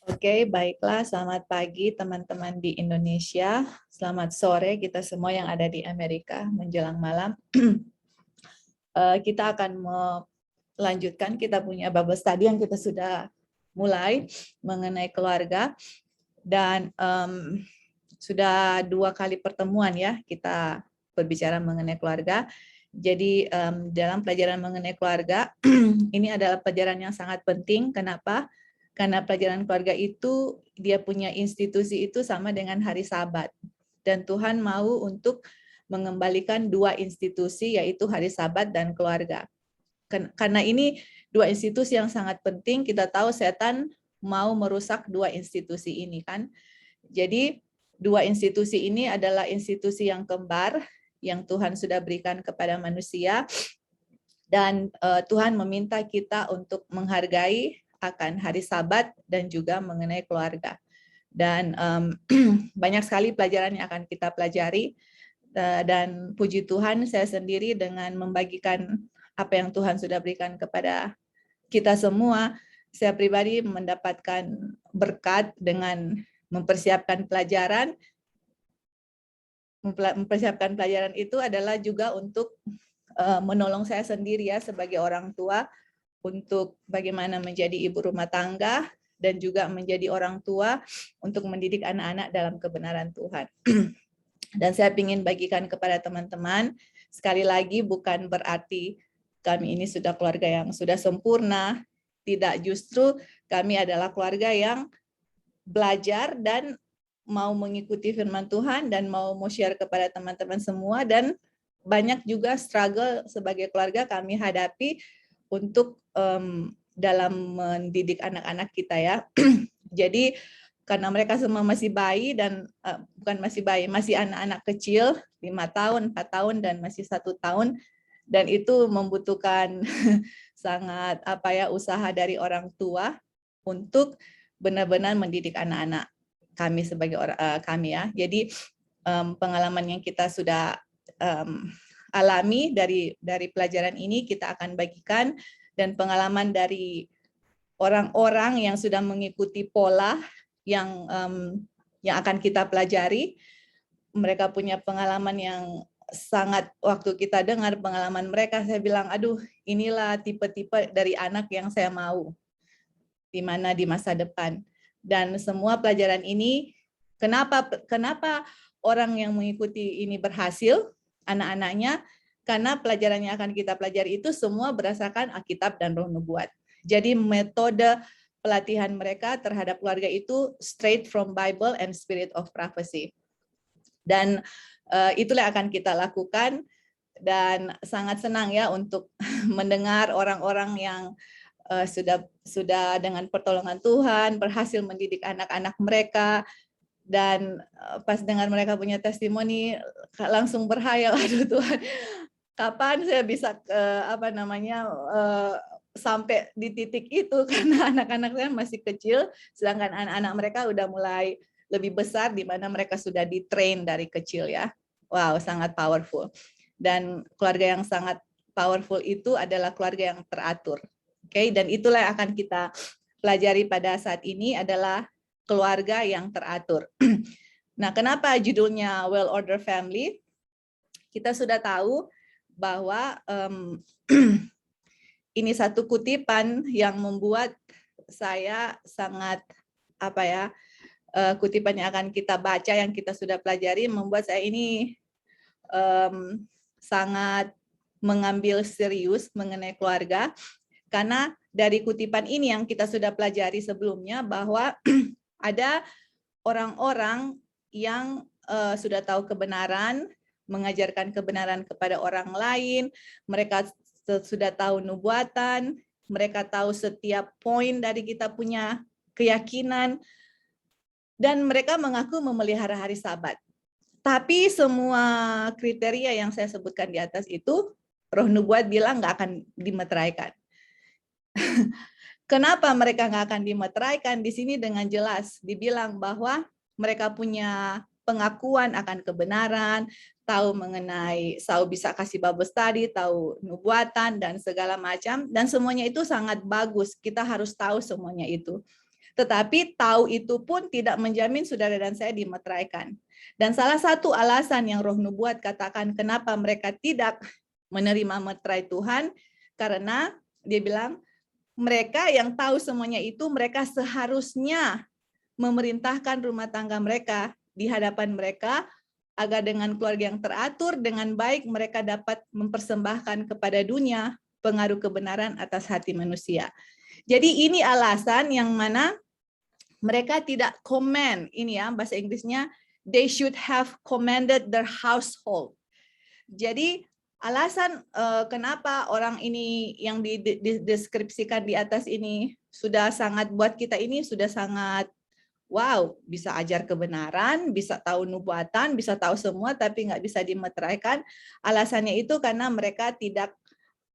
Oke, baiklah. Selamat pagi teman-teman di Indonesia. Selamat sore kita semua yang ada di Amerika menjelang malam. Kita akan melanjutkan, kita punya Bible study yang kita sudah mulai mengenai keluarga. Dan sudah 2 kali pertemuan ya kita berbicara mengenai keluarga. Jadi dalam pelajaran mengenai keluarga, ini adalah pelajaran yang sangat penting. Kenapa? Karena pelajaran keluarga itu, dia punya institusi itu sama dengan hari Sabat. Dan Tuhan mau untuk mengembalikan 2 institusi, yaitu hari Sabat dan keluarga. Karena ini 2 institusi yang sangat penting, kita tahu setan mau merusak 2 institusi ini kan. Jadi 2 institusi ini adalah institusi yang kembar, yang Tuhan sudah berikan kepada manusia. Dan Tuhan meminta kita untuk menghargai akan hari Sabat dan juga mengenai keluarga. Dan banyak sekali pelajaran yang akan kita pelajari. Dan puji Tuhan, saya sendiri dengan membagikan apa yang Tuhan sudah berikan kepada kita semua, saya pribadi mendapatkan berkat dengan mempersiapkan pelajaran. Mempersiapkan pelajaran itu adalah juga untuk menolong saya sendiri ya sebagai orang tua untuk bagaimana menjadi ibu rumah tangga dan juga menjadi orang tua untuk mendidik anak-anak dalam kebenaran Tuhan. Dan saya ingin bagikan kepada teman-teman, sekali lagi bukan berarti kami ini sudah keluarga yang sudah sempurna, tidak, justru kami adalah keluarga yang belajar dan mau mengikuti firman Tuhan dan mau share kepada teman-teman semua, dan banyak juga struggle sebagai keluarga kami hadapi untuk dalam mendidik anak-anak kita ya. Jadi karena mereka semua masih bayi dan bukan masih bayi, masih anak-anak kecil, 5 tahun, 4 tahun, dan masih 1 tahun, dan itu membutuhkan sangat usaha dari orang tua untuk benar-benar mendidik anak-anak kami sebagai kami ya. Jadi pengalaman yang kita sudah alami dari pelajaran ini kita akan bagikan, dan pengalaman dari orang-orang yang sudah mengikuti pola yang akan kita pelajari. Mereka punya pengalaman yang sangat, waktu kita dengar pengalaman mereka, saya bilang, aduh, inilah tipe-tipe dari anak yang saya mau di mana di masa depan. Dan semua pelajaran ini, kenapa orang yang mengikuti ini berhasil, anak-anaknya, karena pelajaran yang akan kita pelajari itu semua berdasarkan Alkitab dan Roh Nubuat. Jadi metode pelatihan mereka terhadap keluarga itu straight from Bible and Spirit of Prophecy. Dan itulah yang akan kita lakukan, dan sangat senang ya untuk mendengar orang-orang yang sudah dengan pertolongan Tuhan berhasil mendidik anak-anak mereka. Dan pas dengar mereka punya testimoni, langsung berhayal, aduh Tuhan, kapan saya bisa sampai di titik itu, karena anak-anak saya masih kecil, sedangkan anak-anak mereka udah mulai lebih besar, di mana mereka sudah di-train dari kecil ya. Wow, sangat powerful. Dan keluarga yang sangat powerful itu adalah keluarga yang teratur. Oke, dan itulah yang akan kita pelajari pada saat ini, adalah keluarga yang teratur. Nah, kenapa judulnya Well Ordered Family? Kita sudah tahu bahwa ini satu kutipan yang membuat saya sangat kutipan yang akan kita baca, yang kita sudah pelajari, membuat saya ini sangat mengambil serius mengenai keluarga, karena dari kutipan ini yang kita sudah pelajari sebelumnya, bahwa ada orang-orang yang sudah tahu kebenaran, mengajarkan kebenaran kepada orang lain, mereka sudah tahu nubuatan, mereka tahu setiap poin dari kita punya keyakinan, dan mereka mengaku memelihara hari Sabat. Tapi semua kriteria yang saya sebutkan di atas itu, Roh Nubuat bilang nggak akan dimeteraikan. Kenapa mereka nggak akan dimeteraikan? Di sini dengan jelas dibilang bahwa mereka punya pengakuan akan kebenaran, tahu bisa kasih Bible study, tahu nubuatan dan segala macam, dan semuanya itu sangat bagus. Kita harus tahu semuanya itu. Tetapi tahu itu pun tidak menjamin saudara dan saya dimeteraikan. Dan salah satu alasan yang Roh Nubuat katakan kenapa mereka tidak menerima meterai Tuhan, karena dia bilang mereka yang tahu semuanya itu mereka seharusnya memerintahkan rumah tangga mereka di hadapan mereka agar dengan keluarga yang teratur dengan baik mereka dapat mempersembahkan kepada dunia pengaruh kebenaran atas hati manusia. Jadi ini alasan yang mana mereka tidak command, ini ya bahasa Inggrisnya, they should have commanded their household. Jadi alasan kenapa orang ini yang dideskripsikan di atas ini sudah sangat, buat kita ini sudah sangat wow, bisa ajar kebenaran, bisa tahu nubuatan, bisa tahu semua, tapi nggak bisa dimeteraikan. Alasannya itu karena mereka tidak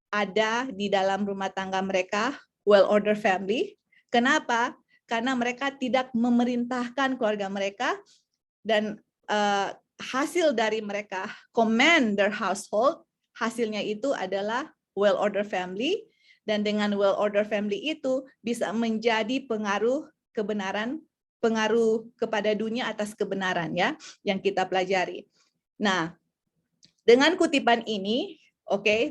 ada di dalam rumah tangga mereka, well-ordered family. Kenapa? Karena mereka tidak memerintahkan keluarga mereka, dan hasil dari mereka command their household, hasilnya itu adalah well-ordered family, dan dengan well-ordered family itu bisa menjadi pengaruh kebenaran, pengaruh kepada dunia atas kebenaran ya yang kita pelajari. Nah, dengan kutipan ini,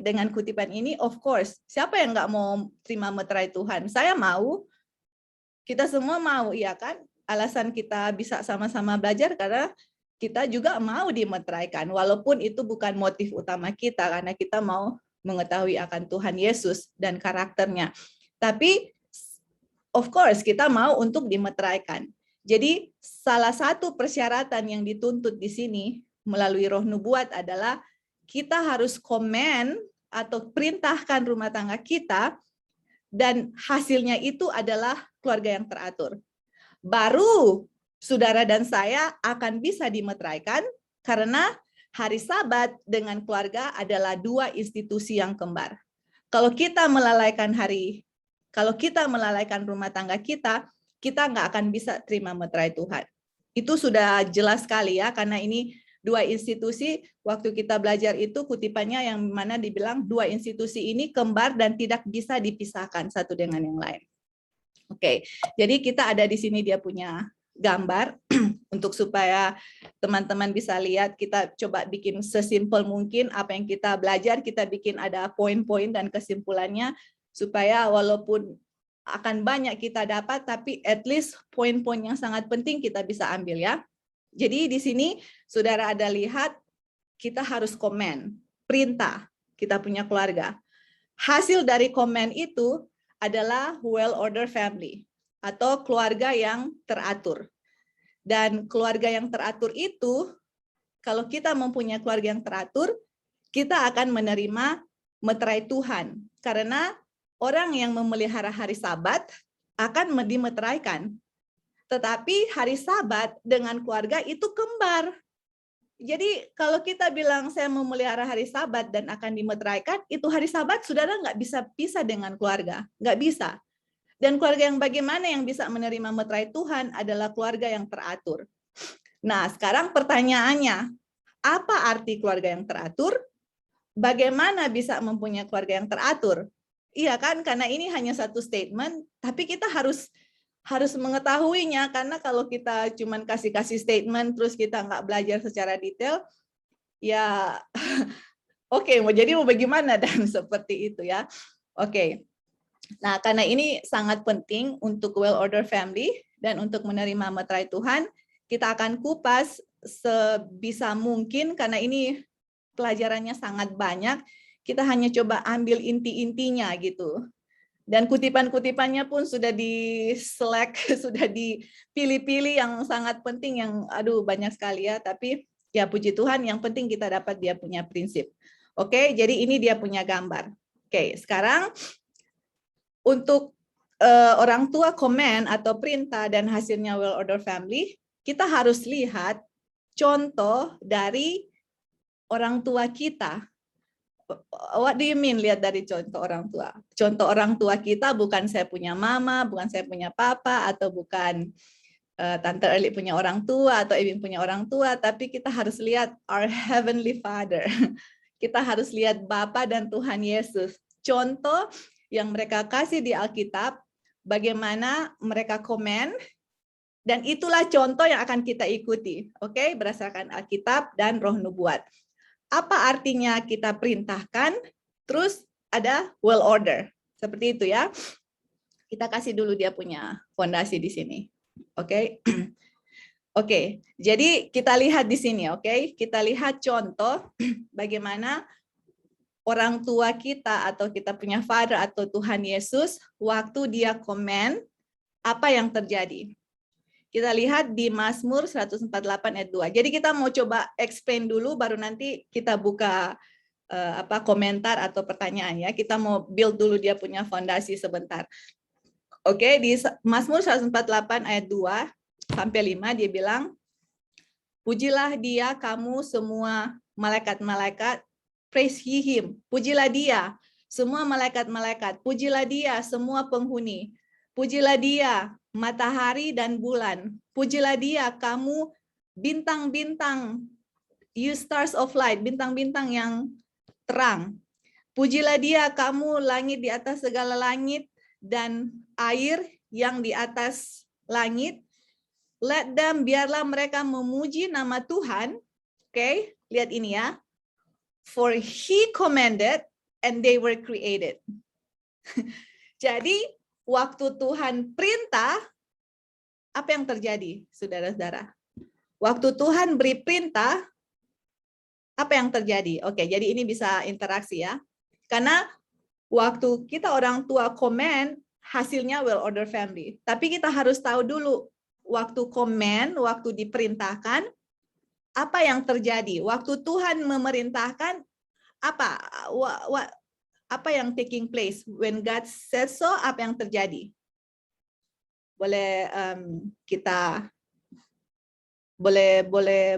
dengan kutipan ini, of course, siapa yang nggak mau terima meterai Tuhan? Saya mau, kita semua mau, ya kan? Alasan kita bisa sama-sama belajar karena kita juga mau dimeteraikan, walaupun itu bukan motif utama kita, karena kita mau mengetahui akan Tuhan Yesus dan karakternya. Tapi, of course, kita mau untuk dimeteraikan. Jadi salah satu persyaratan yang dituntut di sini melalui Roh Nubuat adalah kita harus command atau perintahkan rumah tangga kita, dan hasilnya itu adalah keluarga yang teratur. Baru saudara dan saya akan bisa dimeteraikan karena hari Sabat dengan keluarga adalah dua institusi yang kembar. Kalau kita melalaikan rumah tangga kita nggak akan bisa terima meterai Tuhan. Itu sudah jelas sekali ya, karena ini dua institusi, waktu kita belajar itu kutipannya yang mana dibilang dua institusi ini kembar dan tidak bisa dipisahkan satu dengan yang lain. Oke, jadi kita ada di sini dia punya gambar untuk supaya teman-teman bisa lihat, kita coba bikin sesimpel mungkin apa yang kita belajar, kita bikin ada poin-poin dan kesimpulannya supaya walaupun akan banyak kita dapat, tapi at least poin-poin yang sangat penting kita bisa ambil ya. Jadi di sini saudara ada lihat, kita harus command, perintah, kita punya keluarga. Hasil dari command itu adalah well-ordered family, atau keluarga yang teratur. Dan keluarga yang teratur itu, kalau kita mempunyai keluarga yang teratur, kita akan menerima meterai Tuhan. Karena orang yang memelihara hari Sabat akan dimeteraikan. Tetapi hari Sabat dengan keluarga itu kembar. Jadi kalau kita bilang saya memelihara hari Sabat dan akan dimeteraikan, itu hari Sabat saudara nggak bisa pisah dengan keluarga. Nggak bisa. Dan keluarga yang bagaimana yang bisa menerima meterai Tuhan adalah keluarga yang teratur. Nah, sekarang pertanyaannya, apa arti keluarga yang teratur? Bagaimana bisa mempunyai keluarga yang teratur? Iya kan, karena ini hanya satu statement, tapi kita harus mengetahuinya, karena kalau kita cuman kasih statement terus kita nggak belajar secara detail, ya oke, jadi mau bagaimana dan seperti itu ya. Oke. Nah, karena ini sangat penting untuk well-ordered family dan untuk menerima meterai Tuhan, kita akan kupas sebisa mungkin karena ini pelajarannya sangat banyak. Kita hanya coba ambil inti-intinya gitu. Dan kutipan-kutipannya pun sudah di-select, sudah dipilih-pilih yang sangat penting, yang banyak sekali ya. Tapi ya puji Tuhan, yang penting kita dapat dia punya prinsip. Oke, jadi ini dia punya gambar. Oke, sekarang untuk orang tua command atau perintah dan hasilnya well-ordered family, kita harus lihat contoh dari orang tua kita. What do you mean lihat dari contoh orang tua? Contoh orang tua kita bukan saya punya mama, bukan saya punya papa, atau bukan Tante Erli punya orang tua, atau Ebin punya orang tua, tapi kita harus lihat our Heavenly Father. Kita harus lihat Bapa dan Tuhan Yesus. Contoh yang mereka kasih di Alkitab, bagaimana mereka komen, dan itulah contoh yang akan kita ikuti, oke? Berdasarkan Alkitab dan Roh Nubuat. Apa artinya kita perintahkan? Terus ada will order, seperti itu ya. Kita kasih dulu dia punya fondasi di sini, oke? Oke, jadi kita lihat di sini, oke? Kita lihat contoh bagaimana orang tua kita atau kita punya Father atau Tuhan Yesus, waktu dia komen, apa yang terjadi? Kita lihat di Mazmur 148 ayat 2. Jadi kita mau coba explain dulu, baru nanti kita buka komentar atau pertanyaan ya. Kita mau build dulu dia punya fondasi sebentar. Oke, di Mazmur 148 ayat 2 sampai 5 dia bilang, pujilah dia kamu semua malaikat-malaikat, praise him, pujilah dia semua malaikat-malaikat, pujilah dia semua penghuni, pujilah dia matahari dan bulan, pujilah dia kamu bintang-bintang, you stars of light, bintang-bintang yang terang, pujilah dia kamu langit di atas segala langit dan air yang di atas langit. Let them, biarlah mereka memuji nama Tuhan. Oke, lihat ini ya. For he commanded and they were created. Jadi waktu Tuhan perintah, apa yang terjadi, saudara-saudara? Waktu Tuhan beri perintah, apa yang terjadi? Oke, jadi ini bisa interaksi ya. Karena waktu kita orang tua komen, hasilnya will order family. Tapi kita harus tahu dulu, waktu komen, waktu diperintahkan, apa yang terjadi? Waktu Tuhan memerintahkan, apa yang taking place? When God says so, apa yang terjadi? Boleh kita boleh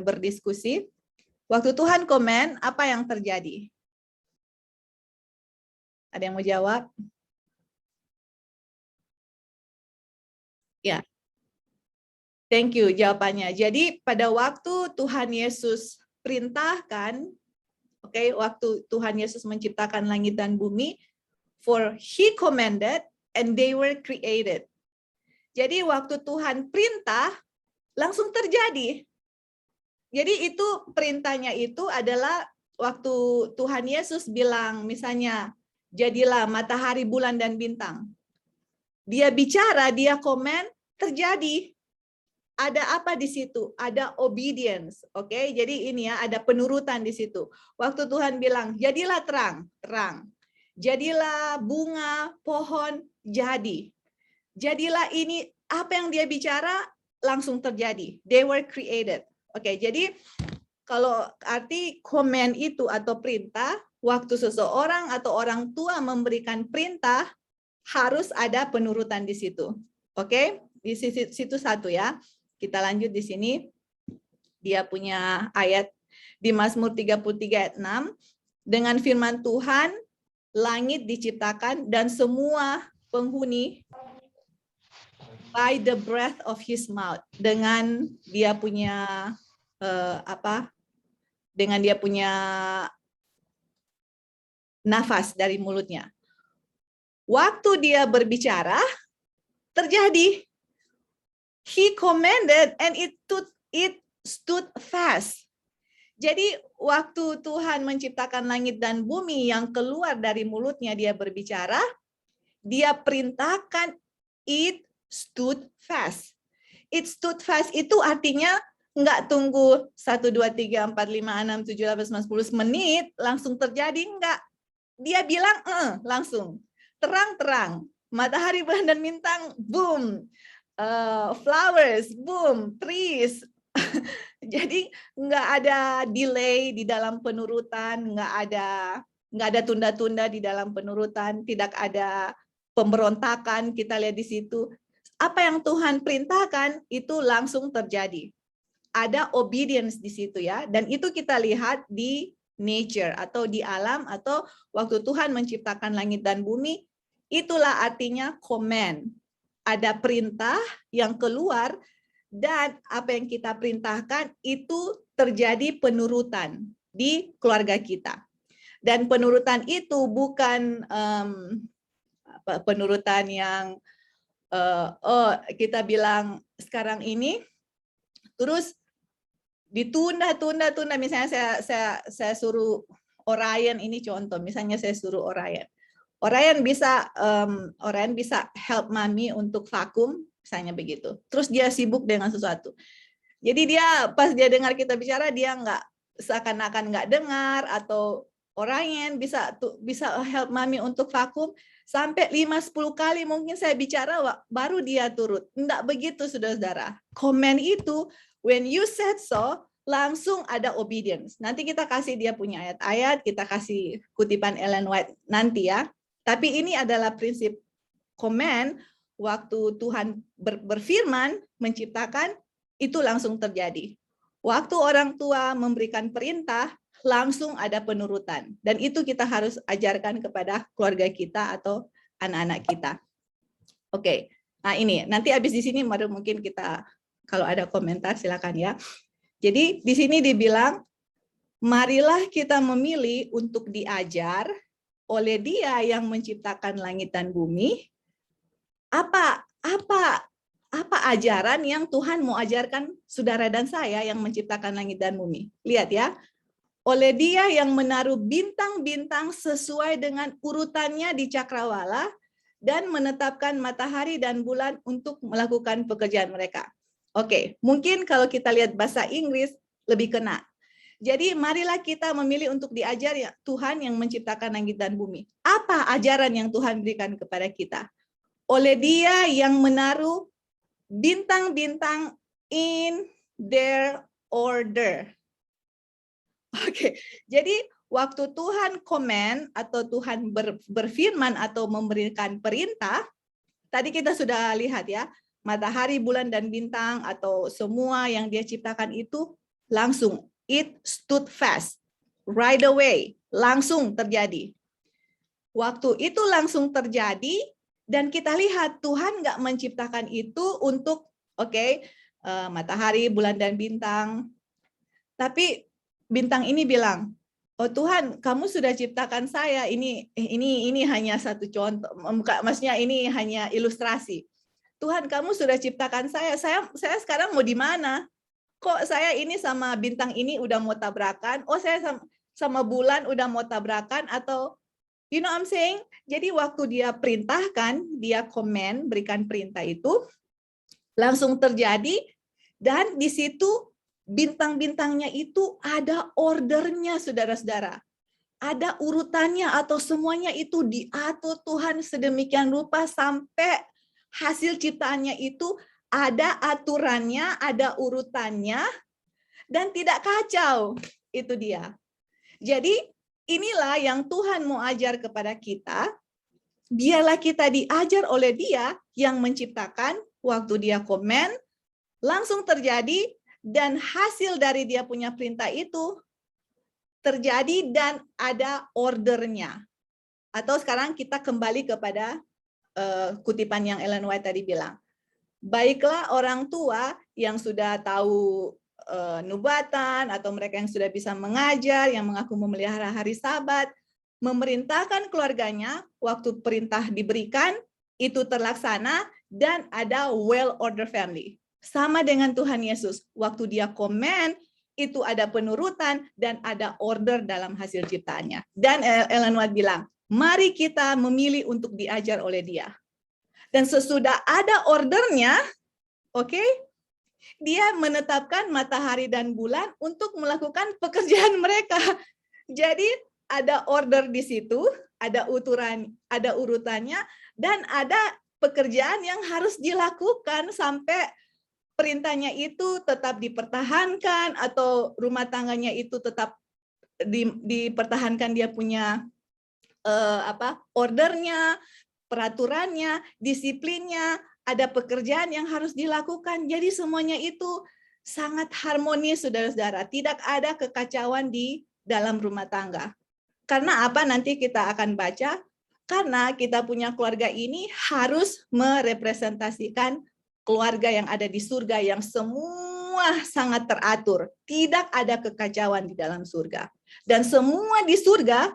berdiskusi. Waktu Tuhan komen, apa yang terjadi? Ada yang mau jawab? Ya. Thank you jawabannya. Jadi pada waktu Tuhan Yesus perintahkan, oke, waktu Tuhan Yesus menciptakan langit dan bumi, for he commanded and they were created. Jadi waktu Tuhan perintah, langsung terjadi. Jadi itu perintahnya itu adalah waktu Tuhan Yesus bilang misalnya, jadilah matahari, bulan, dan bintang. Dia bicara, dia komen, terjadi. Ada apa di situ? Ada obedience, oke? Jadi ini ya, ada penurutan di situ. Waktu Tuhan bilang, jadilah terang, terang. Jadilah bunga, pohon, jadi. Jadilah ini, apa yang dia bicara, langsung terjadi. They were created. Oke, jadi kalau arti command itu atau perintah, waktu seseorang atau orang tua memberikan perintah, harus ada penurutan di situ. Oke, di situ satu ya. Kita lanjut di sini. Dia punya ayat di Mazmur 33 ayat 6. Dengan firman Tuhan, langit diciptakan dan semua penghuni by the breath of his mouth. Dengan dia punya dengan dia punya nafas dari mulutnya. Waktu dia berbicara, terjadi. He commanded and it stood fast. Jadi waktu Tuhan menciptakan langit dan bumi, yang keluar dari mulutnya dia berbicara, dia perintahkan, it stood fast. It stood fast itu artinya nggak tunggu 1, 2, 3, 4, 5, 6, 7, 8, 9, 10 menit, langsung terjadi, enggak. Dia bilang, langsung. Terang-terang. Matahari, bulan, dan bintang, boom. Flowers, boom. Trees. Jadi nggak ada delay di dalam penurutan, nggak ada tunda-tunda di dalam penurutan, tidak ada pemberontakan, kita lihat di situ. Apa yang Tuhan perintahkan, itu langsung terjadi. Ada obedience di situ ya, dan itu kita lihat di nature atau di alam, atau waktu Tuhan menciptakan langit dan bumi, itulah artinya command. Ada perintah yang keluar, dan apa yang kita perintahkan itu terjadi penurutan di keluarga kita. Dan penurutan itu bukan penurutan yang kita bilang sekarang ini, terus ditunda. Misalnya saya suruh Orion, ini contoh, misalnya saya suruh Orion bisa help mami untuk vakum, misalnya begitu. Terus dia sibuk dengan sesuatu. Jadi pas dia dengar kita bicara, dia seakan-akan nggak dengar, atau Orion bisa help mami untuk vakum. Sampai 5-10 kali mungkin saya bicara, baru dia turut. Enggak begitu, saudara-saudara. Komen itu, when you said so, langsung ada obedience. Nanti kita kasih dia punya ayat-ayat, kita kasih kutipan Ellen White nanti ya. Tapi ini adalah prinsip komen, waktu Tuhan berfirman, menciptakan, itu langsung terjadi. Waktu orang tua memberikan perintah, langsung ada penurutan. Dan itu kita harus ajarkan kepada keluarga kita atau anak-anak kita. Oke, nah ini nanti habis di sini baru mungkin kita, kalau ada komentar silakan ya. Jadi di sini dibilang, marilah kita memilih untuk diajar oleh Dia yang menciptakan langit dan bumi. Apa ajaran yang Tuhan mau ajarkan saudara dan saya yang menciptakan langit dan bumi? Lihat ya. Oleh Dia yang menaruh bintang-bintang sesuai dengan urutannya di cakrawala dan menetapkan matahari dan bulan untuk melakukan pekerjaan mereka. Oke, mungkin kalau kita lihat bahasa Inggris lebih kena. Jadi marilah kita memilih untuk diajar ya Tuhan yang menciptakan langit dan bumi. Apa ajaran yang Tuhan berikan kepada kita? Oleh Dia yang menaruh bintang-bintang in their order. Oke, jadi waktu Tuhan komen atau Tuhan berfirman atau memberikan perintah, tadi kita sudah lihat ya, matahari, bulan, dan bintang atau semua yang Dia ciptakan itu langsung, it stood fast, right away, langsung terjadi. Waktu itu langsung terjadi, dan kita lihat Tuhan nggak menciptakan itu untuk, matahari, bulan, dan bintang, tapi bintang ini bilang, oh Tuhan, kamu sudah ciptakan saya. Ini hanya satu contoh, maksudnya ini hanya ilustrasi. Tuhan, kamu sudah ciptakan saya. Saya sekarang mau di mana? Kok saya ini sama bintang ini udah mau tabrakan? Oh, saya sama bulan udah mau tabrakan, atau you know what I'm saying? Jadi waktu Dia perintahkan, Dia komen, berikan perintah itu, langsung terjadi, dan di situ bintang-bintangnya itu ada ordernya, saudara-saudara. Ada urutannya atau semuanya itu diatur Tuhan sedemikian rupa sampai hasil ciptaannya itu ada aturannya, ada urutannya, dan tidak kacau. Itu dia. Jadi inilah yang Tuhan mau ajar kepada kita. Biarlah kita diajar oleh Dia yang menciptakan, waktu Dia komen, langsung terjadi, dan hasil dari Dia punya perintah itu terjadi dan ada ordernya. Atau sekarang kita kembali kepada kutipan yang Ellen White tadi bilang. Baiklah orang tua yang sudah tahu nubatan, atau mereka yang sudah bisa mengajar, yang mengaku memelihara hari Sabat, memerintahkan keluarganya, waktu perintah diberikan, itu terlaksana, dan ada well-ordered family. Sama dengan Tuhan Yesus, waktu Dia komen, itu ada penurutan dan ada order dalam hasil ciptaannya. Dan Ellen White bilang, mari kita memilih untuk diajar oleh Dia. Dan sesudah ada ordernya, Dia menetapkan matahari dan bulan untuk melakukan pekerjaan mereka. Jadi ada order di situ, ada urutannya, dan ada pekerjaan yang harus dilakukan sampai perintahnya itu tetap dipertahankan, atau rumah tangganya itu tetap dipertahankan, dia punya ordernya, peraturannya, disiplinnya, ada pekerjaan yang harus dilakukan. Jadi semuanya itu sangat harmonis, saudara-saudara. Tidak ada kekacauan di dalam rumah tangga. Karena apa? Nanti kita akan baca. Karena kita punya keluarga ini harus merepresentasikan keluarga yang ada di surga, yang semua sangat teratur. Tidak ada kekacauan di dalam surga. Dan semua di surga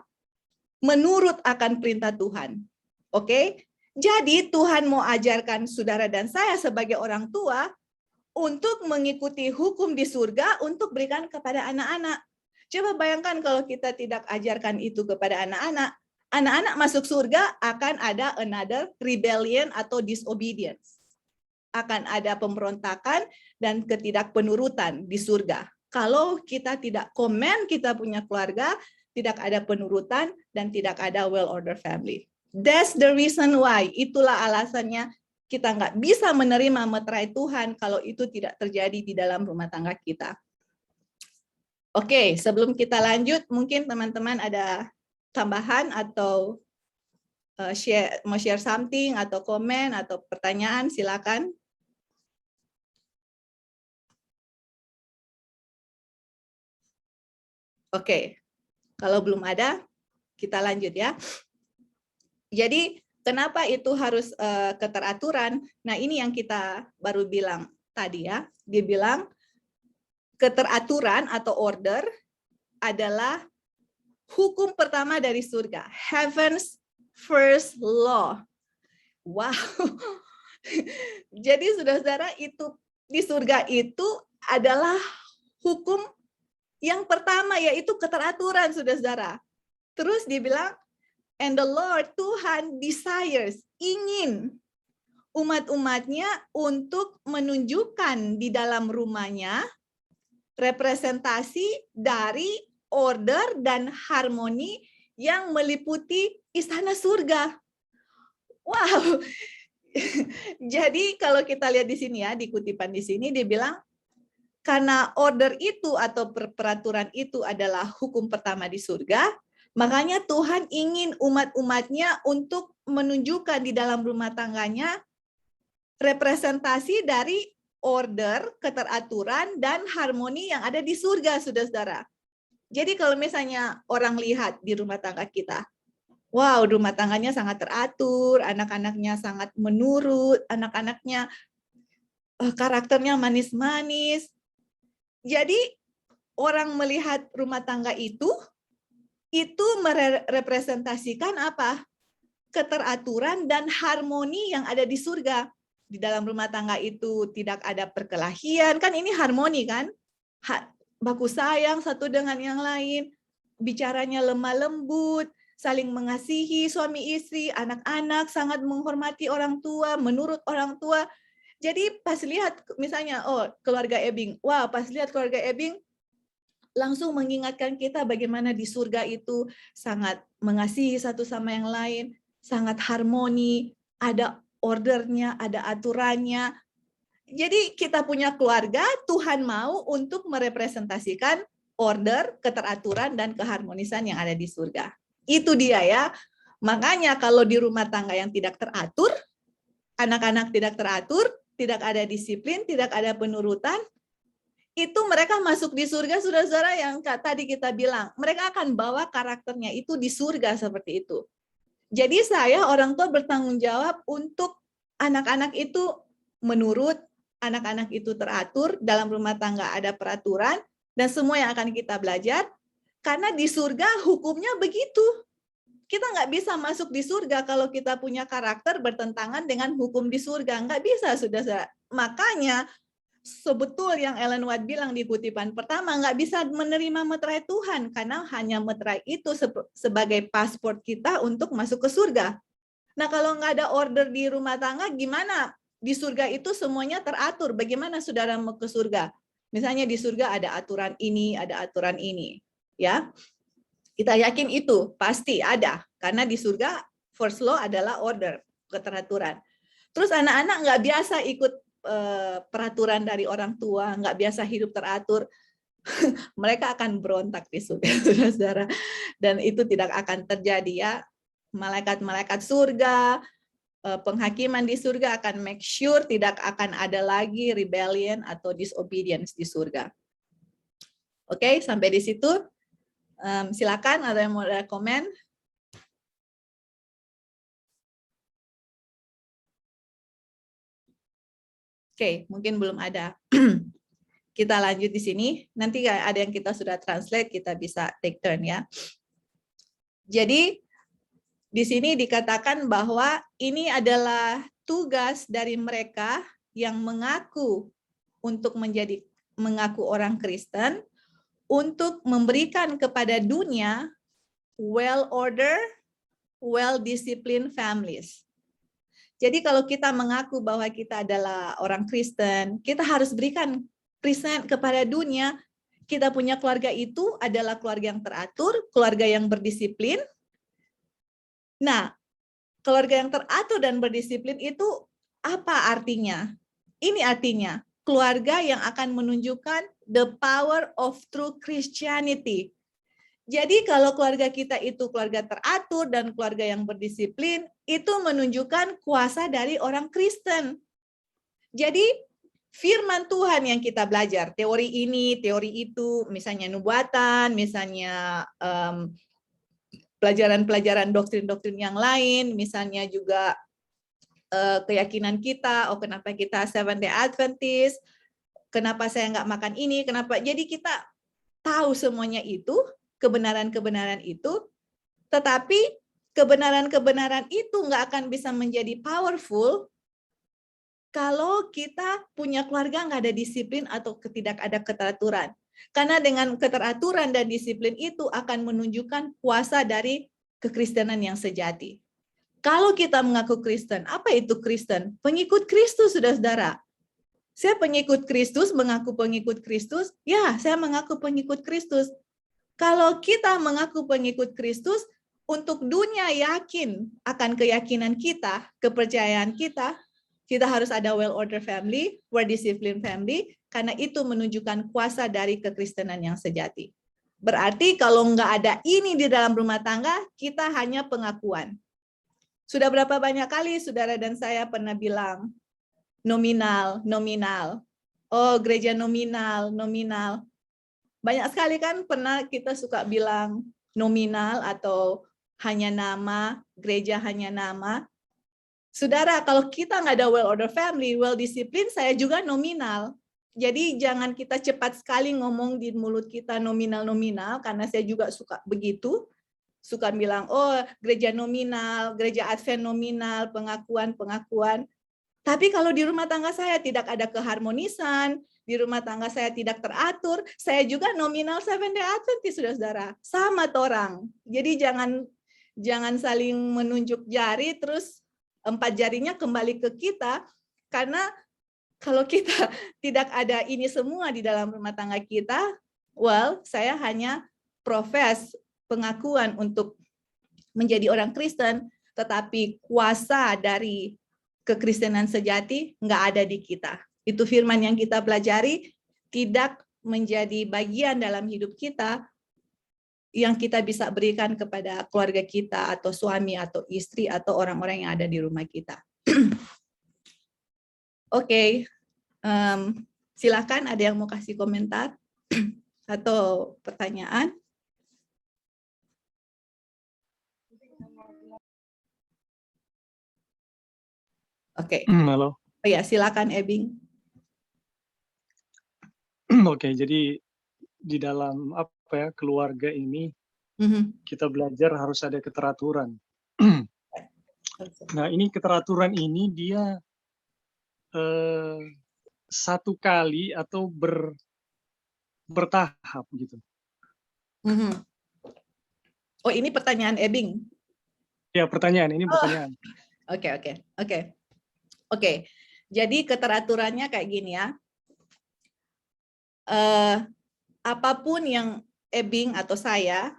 menurut akan perintah Tuhan. Jadi Tuhan mau ajarkan saudara dan saya sebagai orang tua untuk mengikuti hukum di surga untuk berikan kepada anak-anak. Coba bayangkan kalau kita tidak ajarkan itu kepada anak-anak, anak-anak masuk surga akan ada another rebellion atau disobedience. Akan ada pemberontakan dan ketidakpenurutan di surga. Kalau kita tidak komen, kita punya keluarga, tidak ada penurutan dan tidak ada well-order family. That's the reason why. Itulah alasannya kita nggak bisa menerima meterai Tuhan kalau itu tidak terjadi di dalam rumah tangga kita. Oke, sebelum kita lanjut, mungkin teman-teman ada tambahan atau mau share something atau komen atau pertanyaan, silakan. Oke, kalau belum ada, kita lanjut ya. Jadi kenapa itu harus keteraturan? Nah ini yang kita baru bilang tadi ya. Dia bilang keteraturan atau order adalah hukum pertama dari surga. Heaven's first law. Wow. Jadi saudara-saudara itu di surga itu adalah hukum yang pertama yaitu keteraturan saudara-saudara. Terus dia bilang and the Lord, Tuhan desires, ingin umat-umatnya untuk menunjukkan di dalam rumahnya representasi dari order dan harmoni yang meliputi istana surga. Wow. Jadi kalau kita lihat di sini ya, di kutipan di sini dia bilang karena order itu atau peraturan itu adalah hukum pertama di surga, makanya Tuhan ingin umat-umatnya untuk menunjukkan di dalam rumah tangganya representasi dari order, keteraturan, dan harmoni yang ada di surga, saudara-saudara. Jadi kalau misalnya orang lihat di rumah tangga kita, wow, rumah tangganya sangat teratur, anak-anaknya sangat menurut, anak-anaknya karakternya manis-manis. Jadi orang melihat rumah tangga itu merepresentasikan apa? Keteraturan dan harmoni yang ada di surga. Di dalam rumah tangga itu tidak ada perkelahian, kan ini harmoni kan? Baku sayang satu dengan yang lain, bicaranya lemah lembut, saling mengasihi suami istri, anak-anak sangat menghormati orang tua, menurut orang tua. Jadi pas lihat misalnya, oh keluarga Ebing, wah pas lihat keluarga Ebing, langsung mengingatkan kita bagaimana di surga itu sangat mengasihi satu sama yang lain, sangat harmoni, ada ordernya, ada aturannya. Jadi kita punya keluarga, Tuhan mau untuk merepresentasikan order, keteraturan, dan keharmonisan yang ada di surga. Itu dia ya. Makanya kalau di rumah tangga yang tidak teratur, anak-anak tidak teratur, tidak ada disiplin, tidak ada penurutan, itu mereka masuk di surga, saudara-saudara yang tadi kita bilang, mereka akan bawa karakternya itu di surga seperti itu. Jadi saya orang tua bertanggung jawab untuk anak-anak itu menurut, anak-anak itu teratur, dalam rumah tangga ada peraturan, dan semua yang akan kita belajar, karena di surga hukumnya begitu. Kita nggak bisa masuk di surga kalau kita punya karakter bertentangan dengan hukum di surga. Nggak bisa, saudara. Makanya, sebetul yang Ellen White bilang di kutipan pertama, nggak bisa menerima meterai Tuhan karena hanya meterai itu sebagai paspor kita untuk masuk ke surga. Nah kalau nggak ada order di rumah tangga, gimana? Di surga itu semuanya teratur. Bagaimana saudara mau ke surga? Misalnya di surga ada aturan ini, ya. Kita yakin itu pasti ada karena di surga first law adalah order, keteraturan. Terus anak-anak nggak biasa ikut peraturan dari orang tua, nggak biasa hidup teratur, mereka akan berontak di surga, saudara. Dan itu tidak akan terjadi ya. Malaikat-malaikat surga, penghakiman di surga akan make sure tidak akan ada lagi rebellion atau disobedience di surga. Oke, sampai di situ. Silakan, ada yang mau komen? Oke, mungkin belum ada. Kita lanjut di sini. Nanti ada yang kita sudah translate, kita bisa take turn ya. Jadi Di sini dikatakan bahwa ini adalah tugas dari mereka yang mengaku mengaku orang Kristen untuk memberikan kepada dunia well-ordered, well-disciplined families. Jadi kalau kita mengaku bahwa kita adalah orang Kristen, kita harus berikan present kepada dunia. Kita punya keluarga itu adalah keluarga yang teratur, keluarga yang berdisiplin. Nah, keluarga yang teratur dan berdisiplin itu apa artinya? Ini artinya keluarga yang akan menunjukkan the power of true Christianity. Jadi kalau keluarga kita itu keluarga teratur dan keluarga yang berdisiplin, itu menunjukkan kuasa dari orang Kristen. Jadi firman Tuhan yang kita belajar, teori ini, teori itu, misalnya nubuatan, misalnya pelajaran-pelajaran doktrin-doktrin yang lain, misalnya juga keyakinan kita, oh kenapa kita Seventh Day Adventist, kenapa saya nggak makan ini, kenapa. Jadi kita tahu semuanya itu, kebenaran-kebenaran itu, tetapi kebenaran-kebenaran itu nggak akan bisa menjadi powerful kalau kita punya keluarga nggak ada disiplin atau tidak ada keteraturan. Karena dengan keteraturan dan disiplin itu akan menunjukkan kuasa dari kekristenan yang sejati. Kalau kita mengaku Kristen, apa itu Kristen? Pengikut Kristus, saudara-saudara. Saya pengikut Kristus, mengaku pengikut Kristus, ya saya mengaku pengikut Kristus. Kalau kita mengaku pengikut Kristus, untuk dunia yakin akan keyakinan kita, kepercayaan kita harus ada well-ordered family, well-disciplined family, karena itu menunjukkan kuasa dari kekristenan yang sejati. Berarti kalau nggak ada ini di dalam rumah tangga, kita hanya pengakuan. Sudah berapa banyak kali saudara dan saya pernah bilang, nominal, nominal. Oh, gereja nominal, nominal. Banyak sekali kan pernah kita suka bilang nominal atau hanya nama, gereja hanya nama. Saudara, kalau kita nggak ada well-ordered family, well-disciplined, saya juga nominal. Jadi jangan kita cepat sekali ngomong di mulut kita nominal-nominal, karena saya juga suka begitu. Suka bilang, oh gereja nominal, gereja Advent nominal, pengakuan-pengakuan. Tapi kalau di rumah tangga saya tidak ada keharmonisan, di rumah tangga saya tidak teratur, saya juga nominal Seventh Day Adventist, saudara-saudara. Sama orang. Jadi jangan saling menunjuk jari, terus 4 jarinya kembali ke kita, karena kalau kita tidak ada ini semua di dalam rumah tangga kita, well, saya hanya profes pengakuan untuk menjadi orang Kristen, tetapi kuasa dari kekristenan sejati nggak ada di kita. Itu firman yang kita pelajari tidak menjadi bagian dalam hidup kita yang kita bisa berikan kepada keluarga kita atau suami atau istri atau orang-orang yang ada di rumah kita. Oke, silakan ada yang mau kasih komentar atau pertanyaan? Oke. Halo. Oh ya, silakan Ebing. Oke, jadi di dalam keluarga ini kita belajar harus ada keteraturan. Nah, ini keteraturan ini dia satu kali atau bertahap gitu. Oh, ini pertanyaan Ebing. Ya, pertanyaan ini pertanyaan. Oke. Jadi keteraturannya kayak gini ya. Apapun yang Ebing atau saya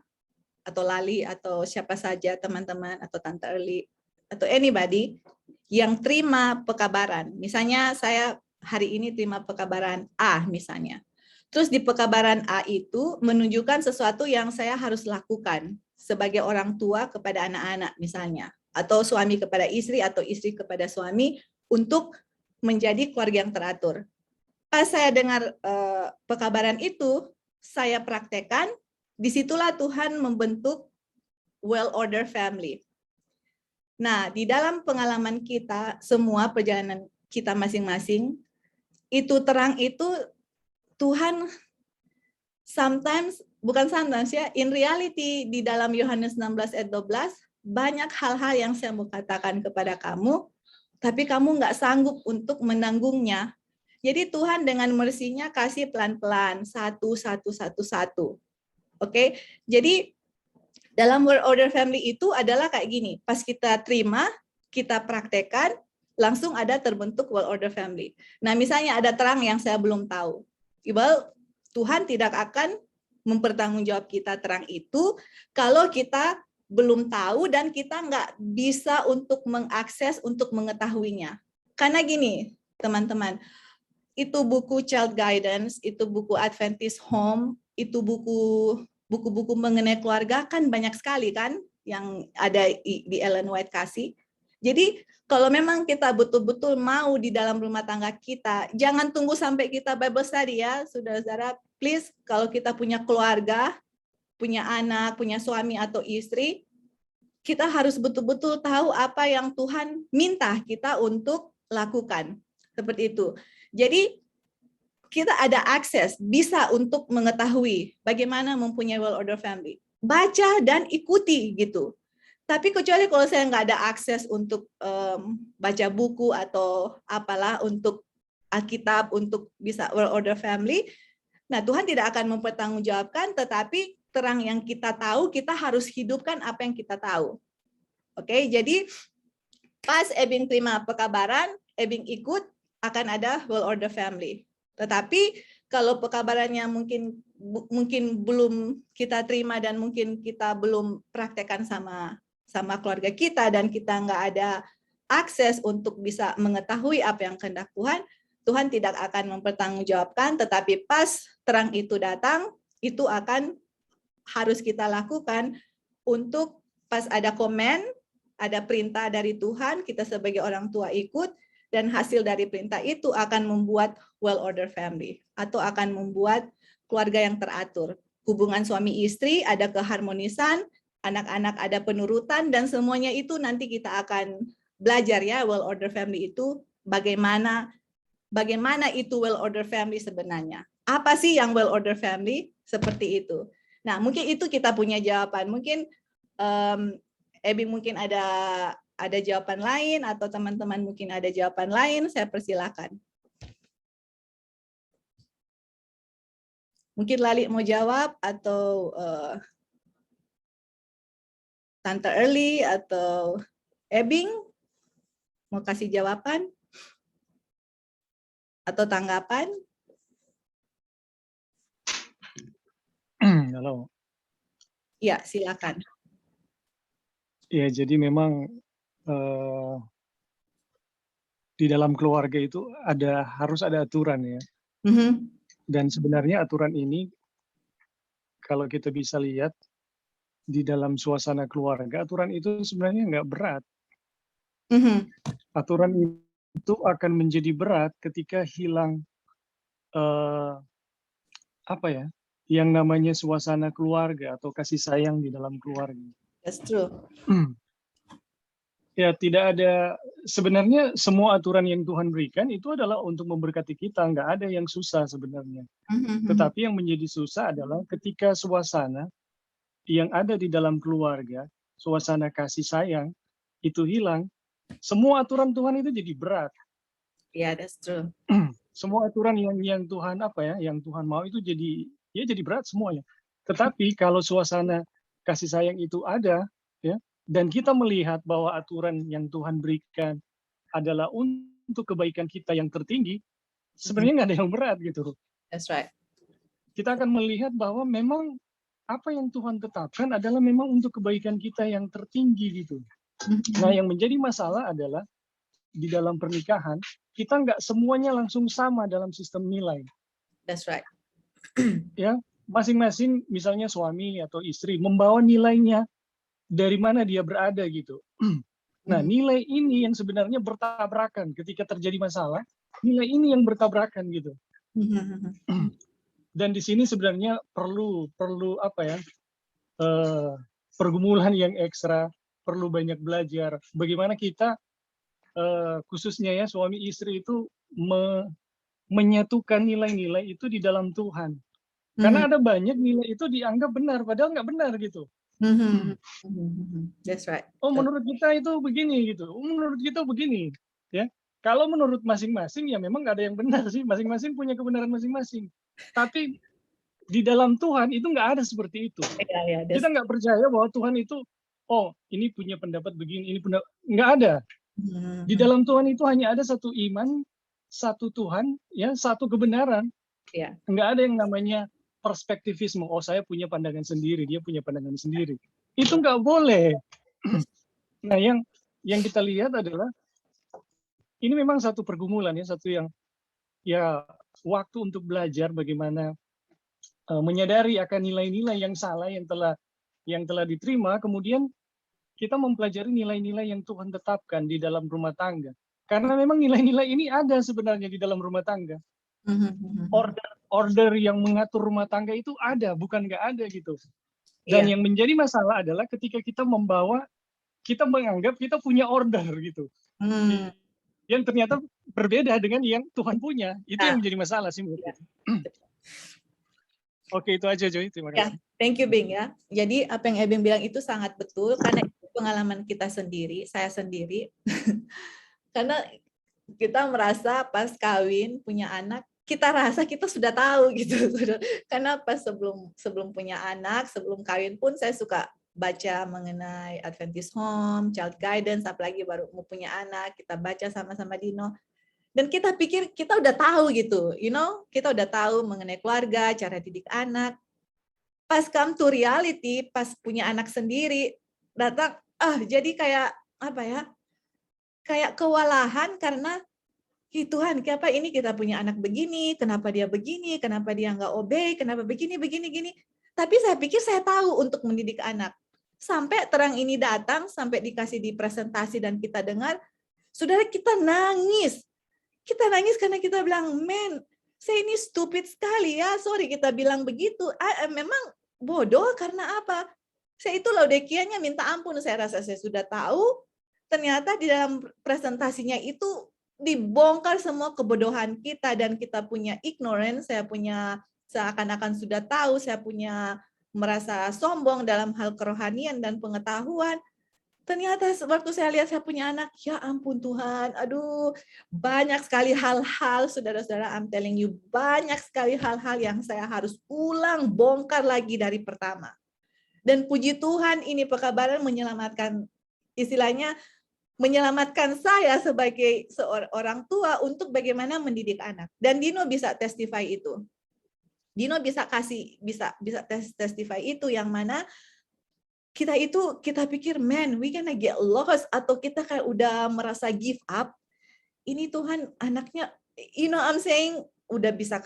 atau Lali atau siapa saja teman-teman atau Tante Erli atau anybody yang terima pekabaran. Misalnya saya hari ini terima pekabaran A misalnya. Terus di pekabaran A itu menunjukkan sesuatu yang saya harus lakukan sebagai orang tua kepada anak-anak misalnya. Atau suami kepada istri atau istri kepada suami untuk menjadi keluarga yang teratur. Pas saya dengar pekabaran itu, saya praktekkan, disitulah Tuhan membentuk well-ordered family. Nah, di dalam pengalaman kita, semua perjalanan kita masing-masing, itu terang itu Tuhan bukan sometimes ya, in reality di dalam Yohanes 16 ayat 12, banyak hal-hal yang saya mau katakan kepada kamu, tapi kamu nggak sanggup untuk menanggungnya. Jadi Tuhan dengan mercy-Nya kasih pelan-pelan, satu. Oke, jadi dalam World Order Family itu adalah kayak gini, pas kita terima, kita praktekkan, langsung ada terbentuk World Order Family. Nah, misalnya ada terang yang saya belum tahu. Well, Tuhan tidak akan mempertanggungjawab kita terang itu kalau kita belum tahu dan kita nggak bisa untuk mengakses, untuk mengetahuinya. Karena gini, teman-teman, itu buku Child Guidance, itu buku Adventist Home, itu buku-buku mengenai keluarga kan banyak sekali kan yang ada di Ellen White kasih. Jadi kalau memang kita betul-betul mau di dalam rumah tangga kita, jangan tunggu sampai kita Bible study ya, saudara-saudara. Please, kalau kita punya keluarga, punya anak, punya suami atau istri, kita harus betul-betul tahu apa yang Tuhan minta kita untuk lakukan. Seperti itu. Jadi kita ada akses, bisa untuk mengetahui bagaimana mempunyai well order family. Baca dan ikuti gitu. Tapi kecuali kalau saya nggak ada akses untuk baca buku atau apalah untuk Alkitab untuk bisa well order family, nah Tuhan tidak akan mempertanggungjawabkan, tetapi terang yang kita tahu, kita harus hidupkan apa yang kita tahu. Oke, jadi pas Ebing terima pekabaran, Ebing ikut, akan ada well order family. Tetapi kalau pekabarannya mungkin belum kita terima dan mungkin kita belum praktekkan sama keluarga kita dan kita nggak ada akses untuk bisa mengetahui apa yang kehendak Tuhan, Tuhan tidak akan mempertanggungjawabkan. Tetapi pas terang itu datang, itu akan harus kita lakukan untuk pas ada komen, ada perintah dari Tuhan, kita sebagai orang tua ikut, dan hasil dari perintah itu akan membuat well order family atau akan membuat keluarga yang teratur. Hubungan suami istri ada keharmonisan, anak-anak ada penurutan, dan semuanya itu nanti kita akan belajar ya well order family itu bagaimana itu well order family sebenarnya. Apa sih yang well order family? Seperti itu. Nah, mungkin itu kita punya jawaban. Mungkin Ebi mungkin ada jawaban lain atau teman-teman mungkin ada jawaban lain, saya persilakan. Mungkin Lali mau jawab atau Tante Early atau Ebing mau kasih jawaban atau tanggapan? Halo. Ya, silakan. Ya, jadi memang di dalam keluarga itu harus ada aturan ya. Dan sebenarnya aturan ini kalau kita bisa lihat di dalam suasana keluarga, aturan itu sebenarnya nggak berat. Aturan itu akan menjadi berat ketika hilang yang namanya suasana keluarga atau kasih sayang di dalam keluarga. That's true. Ya, tidak ada, sebenarnya semua aturan yang Tuhan berikan itu adalah untuk memberkati kita, nggak ada yang susah sebenarnya. Tetapi yang menjadi susah adalah ketika suasana yang ada di dalam keluarga, suasana kasih sayang, itu hilang, semua aturan Tuhan itu jadi berat. Yeah, that's true. Semua aturan yang Tuhan yang Tuhan mau itu jadi berat semuanya. Tetapi kalau suasana kasih sayang itu ada, ya, dan kita melihat bahwa aturan yang Tuhan berikan adalah untuk kebaikan kita yang tertinggi, sebenarnya nggak ada yang berat gitu. That's right. Kita akan melihat bahwa memang apa yang Tuhan tetapkan adalah memang untuk kebaikan kita yang tertinggi gitu. Nah, yang menjadi masalah adalah di dalam pernikahan, kita nggak semuanya langsung sama dalam sistem nilai. That's right. Ya, masing-masing misalnya suami atau istri membawa nilainya dari mana dia berada gitu. Nah, nilai ini yang sebenarnya bertabrakan ketika terjadi masalah, nilai ini yang bertabrakan gitu. Dan di sini sebenarnya perlu pergumulan yang ekstra, perlu banyak belajar bagaimana kita khususnya ya suami istri itu menyatukan nilai-nilai itu di dalam Tuhan. Karena ada banyak nilai itu dianggap benar, padahal nggak benar gitu. That's right. Oh, menurut kita itu begini gitu. Oh, menurut kita begini, ya. Kalau menurut masing-masing ya memang nggak ada yang benar sih. Masing-masing punya kebenaran masing-masing. Tapi di dalam Tuhan itu nggak ada seperti itu. Kita nggak percaya bahwa Tuhan itu, oh ini punya pendapat begini, ini pendapat, nggak ada. Di dalam Tuhan itu hanya ada satu iman, satu Tuhan, ya satu kebenaran. Nggak ada yang namanya perspektivisme. Oh saya punya pandangan sendiri, dia punya pandangan sendiri. Itu nggak boleh. Nah yang kita lihat adalah ini memang satu pergumulan ya, satu yang ya waktu untuk belajar bagaimana menyadari akan nilai-nilai yang salah yang telah diterima, kemudian kita mempelajari nilai-nilai yang Tuhan tetapkan di dalam rumah tangga. Karena memang nilai-nilai ini ada sebenarnya di dalam rumah tangga. Order yang mengatur rumah tangga itu ada, bukan nggak ada gitu. Dan yang menjadi masalah adalah ketika kita menganggap kita punya order gitu. Yang ternyata berbeda dengan yang Tuhan punya. Itu yang menjadi masalah sih menurut saya. Oke, itu aja Joy, terima kasih. Thank you Bing ya. Jadi apa yang Ebing bilang itu sangat betul karena itu pengalaman kita sendiri, saya sendiri. Karena kita merasa pas kawin punya anak, kita rasa kita sudah tahu gitu. Karena pas sebelum punya anak, sebelum kawin pun saya suka baca mengenai Adventist Home, Child Guidance, apalagi baru mau punya anak, kita baca sama-sama Dino. Dan kita pikir kita udah tahu gitu, kita udah tahu mengenai keluarga, cara didik anak. Pas come to reality, pas punya anak sendiri, datang, jadi kayak apa ya? Kayak kewalahan karena Tuhan, kenapa ini kita punya anak begini, kenapa dia begini, kenapa dia nggak obey, kenapa begini. Tapi saya pikir saya tahu untuk mendidik anak. Sampai terang ini datang, sampai dikasih di presentasi dan kita dengar, saudara kita nangis. Kita nangis karena kita bilang, men, saya ini stupid sekali ya, sorry kita bilang begitu. Memang bodoh karena apa? Saya itu Laodikianya minta ampun, saya rasa saya sudah tahu, ternyata di dalam presentasinya itu dibongkar semua kebodohan kita dan kita punya ignorance, saya punya seakan-akan sudah tahu, saya punya merasa sombong dalam hal kerohanian dan pengetahuan. Ternyata waktu saya lihat saya punya anak, ya ampun Tuhan, aduh banyak sekali hal-hal, saudara-saudara, I'm telling you, banyak sekali hal-hal yang saya harus ulang, bongkar lagi dari pertama. Dan puji Tuhan ini pekabaran menyelamatkan, istilahnya menyelamatkan saya sebagai seorang tua untuk bagaimana mendidik anak. Dan Dino bisa testify itu. Dino bisa testify itu yang mana kita pikir, man, we gonna get lost, atau kita kayak udah merasa give up. Ini Tuhan anaknya, I'm saying, udah bisa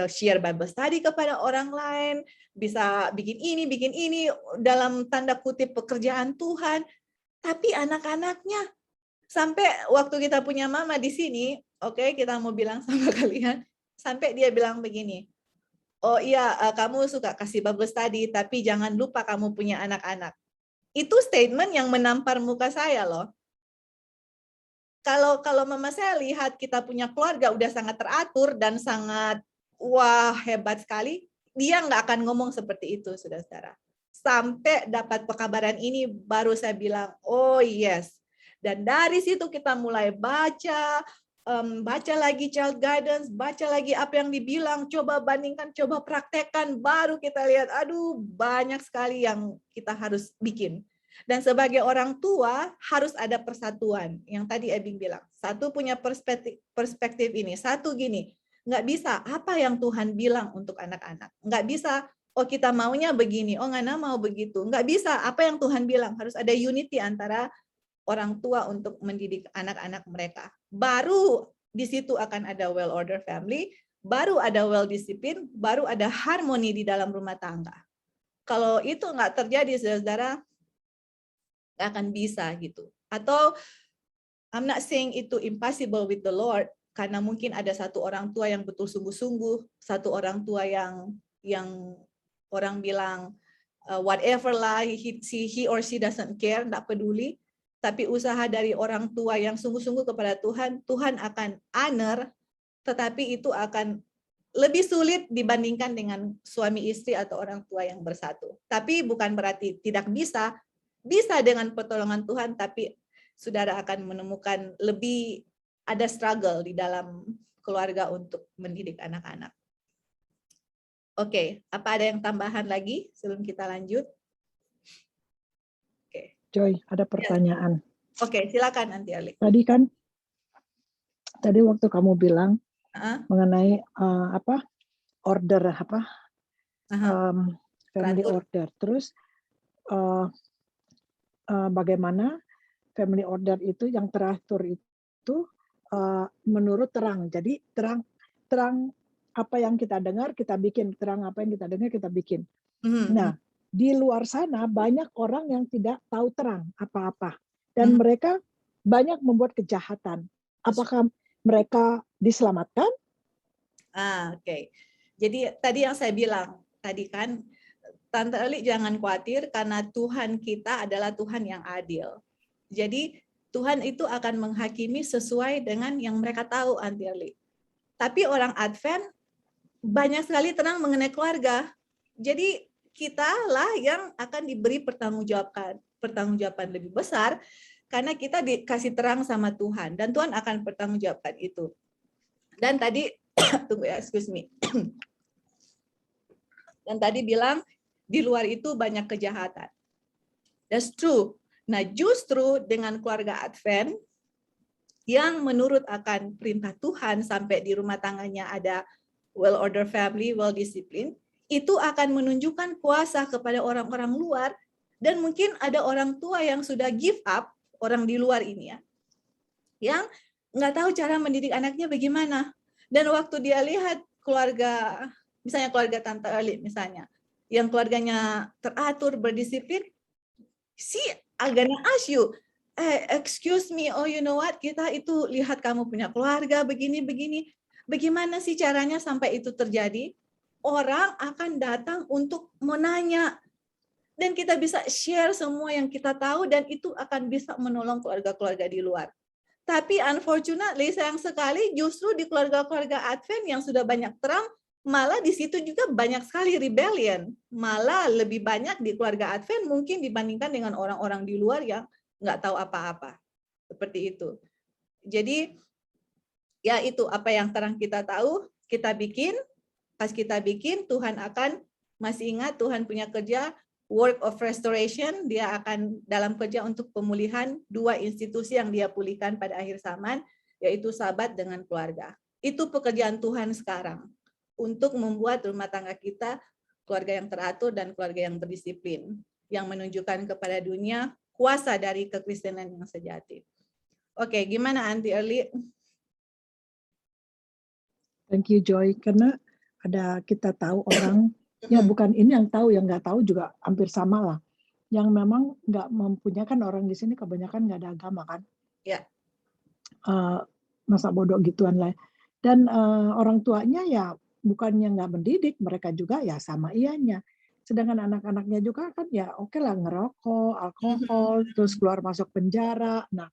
share Bible study kepada orang lain, bisa bikin ini dalam tanda kutip pekerjaan Tuhan. Tapi anak-anaknya, sampai waktu kita punya mama di sini, oke, kita mau bilang sama kalian, sampai dia bilang begini, oh iya, kamu suka kasih Bible study, tapi jangan lupa kamu punya anak-anak. Itu statement yang menampar muka saya loh. Kalau mama saya lihat kita punya keluarga udah sangat teratur dan sangat wah hebat sekali, dia nggak akan ngomong seperti itu, saudara-saudara. Sampai dapat pekabaran ini baru saya bilang, oh yes. Dan dari situ kita mulai baca lagi Child Guidance, baca lagi apa yang dibilang, coba bandingkan, coba praktekkan, baru kita lihat, aduh banyak sekali yang kita harus bikin. Dan sebagai orang tua harus ada persatuan, yang tadi Ebing bilang, satu punya perspektif ini, satu gini, nggak bisa apa yang Tuhan bilang untuk anak-anak, nggak bisa, oh kita maunya begini, oh Ngana mau begitu, nggak bisa, apa yang Tuhan bilang, harus ada unity antara orang tua untuk mendidik anak-anak mereka. Baru di situ akan ada well-ordered family, baru ada well-discipline, baru ada harmoni di dalam rumah tangga. Kalau itu nggak terjadi, saudara, nggak akan bisa gitu. Atau, I'm not saying itu impossible with the Lord, karena mungkin ada satu orang tua yang betul sungguh-sungguh, satu orang tua yang orang bilang, whatever lah, he or she doesn't care, nggak peduli. Tapi usaha dari orang tua yang sungguh-sungguh kepada Tuhan, Tuhan akan honor, tetapi itu akan lebih sulit dibandingkan dengan suami istri atau orang tua yang bersatu. Tapi bukan berarti tidak bisa. Bisa dengan pertolongan Tuhan, tapi saudara akan menemukan lebih ada struggle di dalam keluarga untuk mendidik anak-anak. Oke, apa ada yang tambahan lagi sebelum kita lanjut? Oke. Joy, ada pertanyaan. Oke, silakan nanti Ali. Tadi waktu kamu bilang mengenai order family order, terus bagaimana family order itu yang teratur itu menurut terang. Jadi terang apa yang kita dengar kita bikin, terang apa yang kita dengar kita bikin. Nah, di luar sana banyak orang yang tidak tahu terang apa-apa dan mereka banyak membuat kejahatan. Apakah mereka diselamatkan? Oke. Jadi tadi yang saya bilang tadi kan, Tante Eli jangan khawatir karena Tuhan kita adalah Tuhan yang adil. Jadi Tuhan itu akan menghakimi sesuai dengan yang mereka tahu, Aunty Eli. Tapi orang Advent banyak sekali tenang mengenai keluarga. Jadi kita lah yang akan diberi pertanggungjawaban lebih besar karena kita dikasih terang sama Tuhan dan Tuhan akan pertanggungjawabkan itu. Dan tadi tunggu ya, excuse me. Dan tadi bilang di luar itu banyak kejahatan. That's true. Nah, justru dengan keluarga Advent yang menurut akan perintah Tuhan sampai di rumah tangganya ada well-ordered family, well-disciplined, itu akan menunjukkan kuasa kepada orang-orang luar dan mungkin ada orang tua yang sudah give up, orang di luar ini ya, yang nggak tahu cara mendidik anaknya bagaimana. Dan waktu dia lihat keluarga, misalnya keluarga Tante Eli misalnya, yang keluarganya teratur, berdisiplin, gonna ask you, excuse me, oh you know what, kita itu lihat kamu punya keluarga begini-begini, bagaimana sih caranya sampai itu terjadi? Orang akan datang untuk menanya. Dan kita bisa share semua yang kita tahu dan itu akan bisa menolong keluarga-keluarga di luar. Tapi unfortunately, sayang sekali justru di keluarga-keluarga Advent yang sudah banyak terang, malah di situ juga banyak sekali rebellion. Malah lebih banyak di keluarga Advent mungkin dibandingkan dengan orang-orang di luar yang nggak tahu apa-apa. Seperti itu. Jadi, ya itu apa yang terang kita tahu, kita bikin. Pas kita bikin, Tuhan akan, masih ingat Tuhan punya kerja, work of restoration, dia akan dalam kerja untuk pemulihan dua institusi yang dia pulihkan pada akhir zaman, yaitu sahabat dengan keluarga. Itu pekerjaan Tuhan sekarang, untuk membuat rumah tangga kita keluarga yang teratur dan keluarga yang berdisiplin, yang menunjukkan kepada dunia kuasa dari kekristenan yang sejati. Oke, gimana Aunty Eli? Thank you Joy, karena ada kita tahu orang, ya bukan ini yang tahu, yang nggak tahu juga hampir sama lah. Yang memang nggak mempunyai, kan orang di sini kebanyakan nggak ada agama kan. Ya. Masa bodoh gituan lah. Dan orang tuanya ya bukannya nggak mendidik, mereka juga ya sama ianya. Sedangkan anak-anaknya juga kan ya oke lah ngerokok, alkohol, terus keluar masuk penjara, nah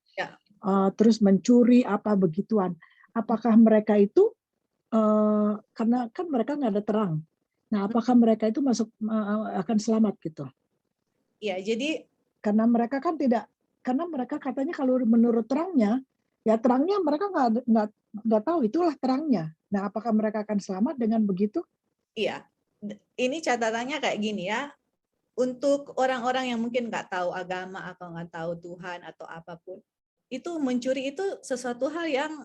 terus mencuri apa begituan. Apakah mereka itu karena kan mereka nggak ada terang. Nah, apakah mereka itu masuk akan selamat gitu? Ya, jadi karena mereka kan tidak, karena mereka katanya kalau menurut terangnya, ya terangnya mereka nggak tahu itulah terangnya. Nah, apakah mereka akan selamat dengan begitu? Iya, ini catatannya kayak gini ya. Untuk orang-orang yang mungkin nggak tahu agama atau nggak tahu Tuhan atau apapun, itu mencuri itu sesuatu hal yang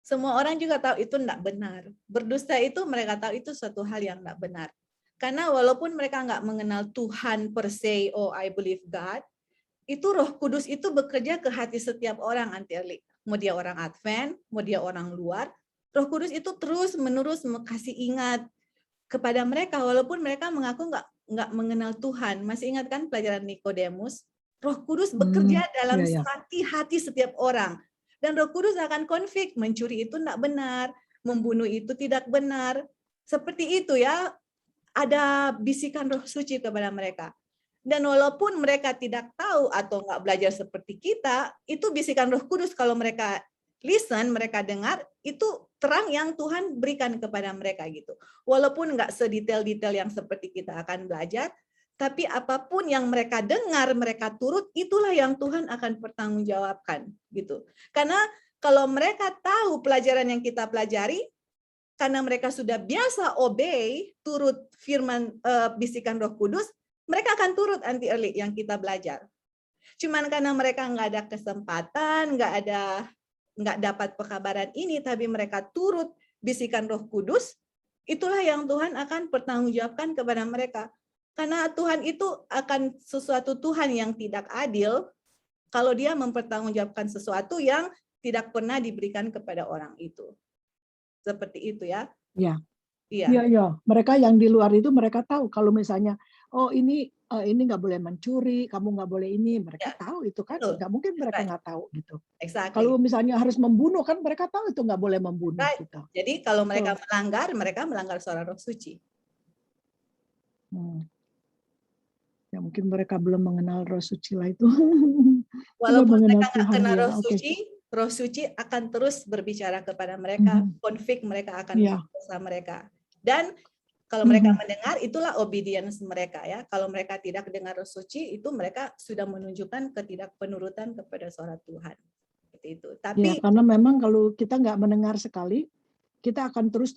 semua orang juga tahu itu tidak benar. Berdusta itu mereka tahu itu suatu hal yang tidak benar. Karena walaupun mereka nggak mengenal Tuhan per se, oh I believe God, itu Roh Kudus itu bekerja ke hati setiap orang, Aunty Eli. Mau dia orang Advent, mau dia orang luar, Roh Kudus itu terus menerus kasih ingat kepada mereka walaupun mereka mengaku nggak mengenal Tuhan. Masih ingat kan pelajaran Nikodemus? Roh Kudus bekerja dalam hati setiap orang. Dan Roh Kudus akan konflik, mencuri itu tidak benar, membunuh itu tidak benar. Seperti itu ya, ada bisikan Roh Suci kepada mereka. Dan walaupun mereka tidak tahu atau nggak belajar seperti kita, itu bisikan Roh Kudus kalau mereka listen, mereka dengar, itu terang yang Tuhan berikan kepada mereka gitu. Walaupun nggak sedetail-detail yang seperti kita akan belajar, tapi apapun yang mereka dengar, mereka turut, itulah yang Tuhan akan pertanggungjawabkan gitu. Karena kalau mereka tahu pelajaran yang kita pelajari, karena mereka sudah biasa obey, turut firman bisikan Roh Kudus, mereka akan turut anti early yang kita belajar. Cuman karena mereka nggak ada kesempatan, nggak dapat pekabaran ini, tapi mereka turut bisikan Roh Kudus, itulah yang Tuhan akan pertanggungjawabkan kepada mereka. Karena Tuhan itu akan sesuatu Tuhan yang tidak adil kalau dia mempertanggungjawabkan sesuatu yang tidak pernah diberikan kepada orang itu. Seperti itu ya. Ya. Iya. Iya. Mereka yang di luar itu mereka tahu kalau misalnya, oh ini nggak boleh mencuri, kamu nggak boleh ini, mereka tahu itu kan. Betul. Nggak mungkin mereka nggak tahu gitu. Exactly. Kalau misalnya harus membunuh kan mereka tahu itu nggak boleh membunuh gitu. Jadi kalau mereka melanggar suara Roh Suci. Ya mungkin mereka belum mengenal Roh Suci lah itu. Walaupun mengenal mereka nggak Tuhan, kenal ya, Roh Suci, Roh Suci akan terus berbicara kepada mereka, konflik mereka akan dosa mereka. Dan kalau mereka mendengar, itulah obedience mereka ya. Kalau mereka tidak dengar Roh Suci, itu mereka sudah menunjukkan ketidakpenurutan kepada suara Tuhan. Seperti itu. Tapi ya, karena memang kalau kita nggak mendengar sekali, kita akan terus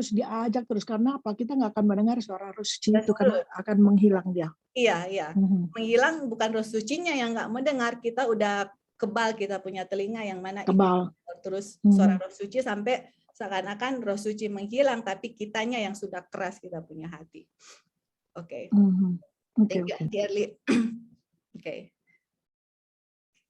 diajak terus, karena apa? Kita nggak akan mendengar suara Roh Suci itu karena akan menghilang dia. Iya. Menghilang bukan Roh Sucinya yang nggak mendengar, kita udah kebal, kita punya telinga yang mana kebal. Terus suara Roh Suci sampai seakan-akan Roh Suci menghilang, tapi kitanya yang sudah keras, kita punya hati. Oke. Thank you, Auntie Erli.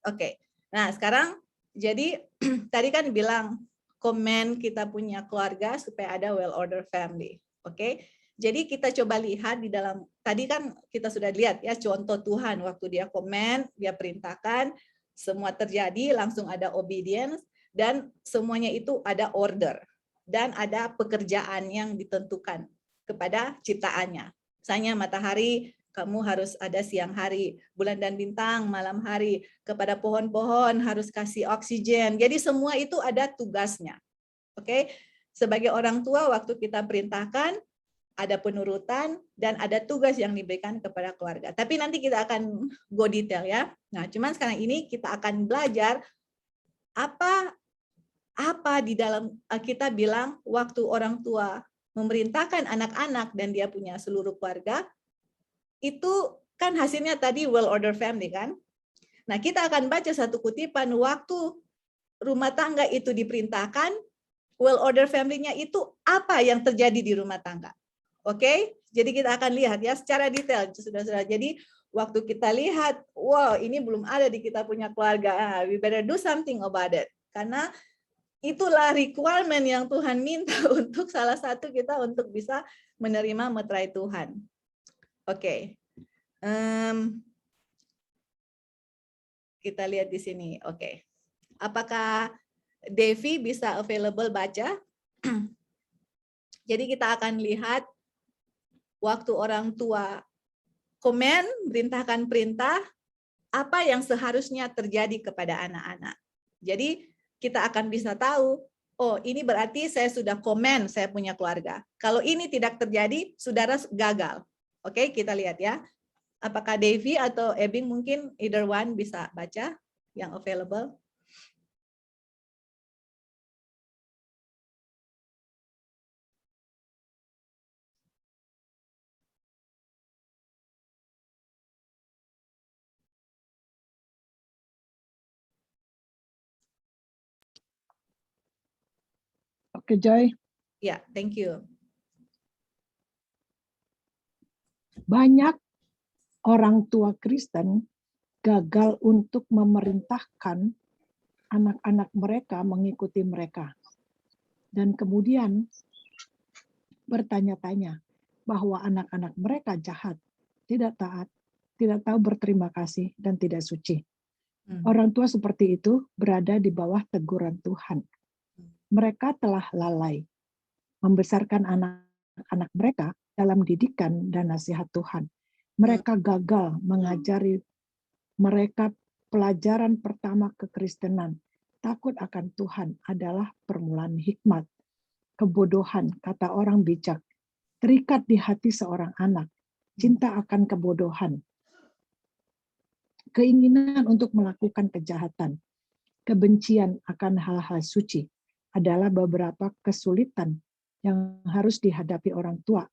Oke. Nah, sekarang jadi tadi kan bilang komen kita punya keluarga supaya ada well ordered family. Oke. Jadi kita coba lihat di dalam, tadi kan kita sudah lihat ya contoh Tuhan waktu dia komen, dia perintahkan, semua terjadi, langsung ada obedience, dan semuanya itu ada order. Dan ada pekerjaan yang ditentukan kepada ciptaannya. Misalnya matahari, kamu harus ada siang hari, bulan dan bintang malam hari, kepada pohon-pohon harus kasih oksigen. Jadi semua itu ada tugasnya. Oke. Sebagai orang tua waktu kita perintahkan, ada penurutan, dan ada tugas yang diberikan kepada keluarga. Tapi nanti kita akan go detail ya. Nah, cuman sekarang ini kita akan belajar apa di dalam kita bilang waktu orang tua memerintahkan anak-anak dan dia punya seluruh keluarga, itu kan hasilnya tadi well ordered family kan. Nah, kita akan baca satu kutipan waktu rumah tangga itu diperintahkan, well ordered family-nya itu apa yang terjadi di rumah tangga. Oke, jadi kita akan lihat ya secara detail, saudara-saudara. Jadi waktu kita lihat, wow ini belum ada di kita punya keluarga, we better do something about it. Karena itulah requirement yang Tuhan minta untuk salah satu kita untuk bisa menerima meterai Tuhan. Oke, kita lihat di sini. Oke, apakah Devi bisa available baca? Jadi kita akan lihat waktu orang tua komen, perintahkan perintah, apa yang seharusnya terjadi kepada anak-anak. Jadi kita akan bisa tahu, oh ini berarti saya sudah komen, saya punya keluarga. Kalau ini tidak terjadi, saudara gagal. Oke, kita lihat ya. Apakah Devi atau Ebing mungkin either one bisa baca yang available? Oke, Joy. Ya, thank you. Banyak orang tua Kristen gagal untuk memerintahkan anak-anak mereka mengikuti mereka. Dan kemudian bertanya-tanya bahwa anak-anak mereka jahat, tidak taat, tidak tahu berterima kasih, dan tidak suci. Orang tua seperti itu berada di bawah teguran Tuhan. Mereka telah lalai membesarkan anak-anak mereka dalam didikan dan nasihat Tuhan. Mereka gagal mengajari mereka pelajaran pertama kekristenan, takut akan Tuhan adalah permulaan hikmat. Kebodohan, kata orang bijak, terikat di hati seorang anak. Cinta akan kebodohan. Keinginan untuk melakukan kejahatan. Kebencian akan hal-hal suci adalah beberapa kesulitan yang harus dihadapi orang tua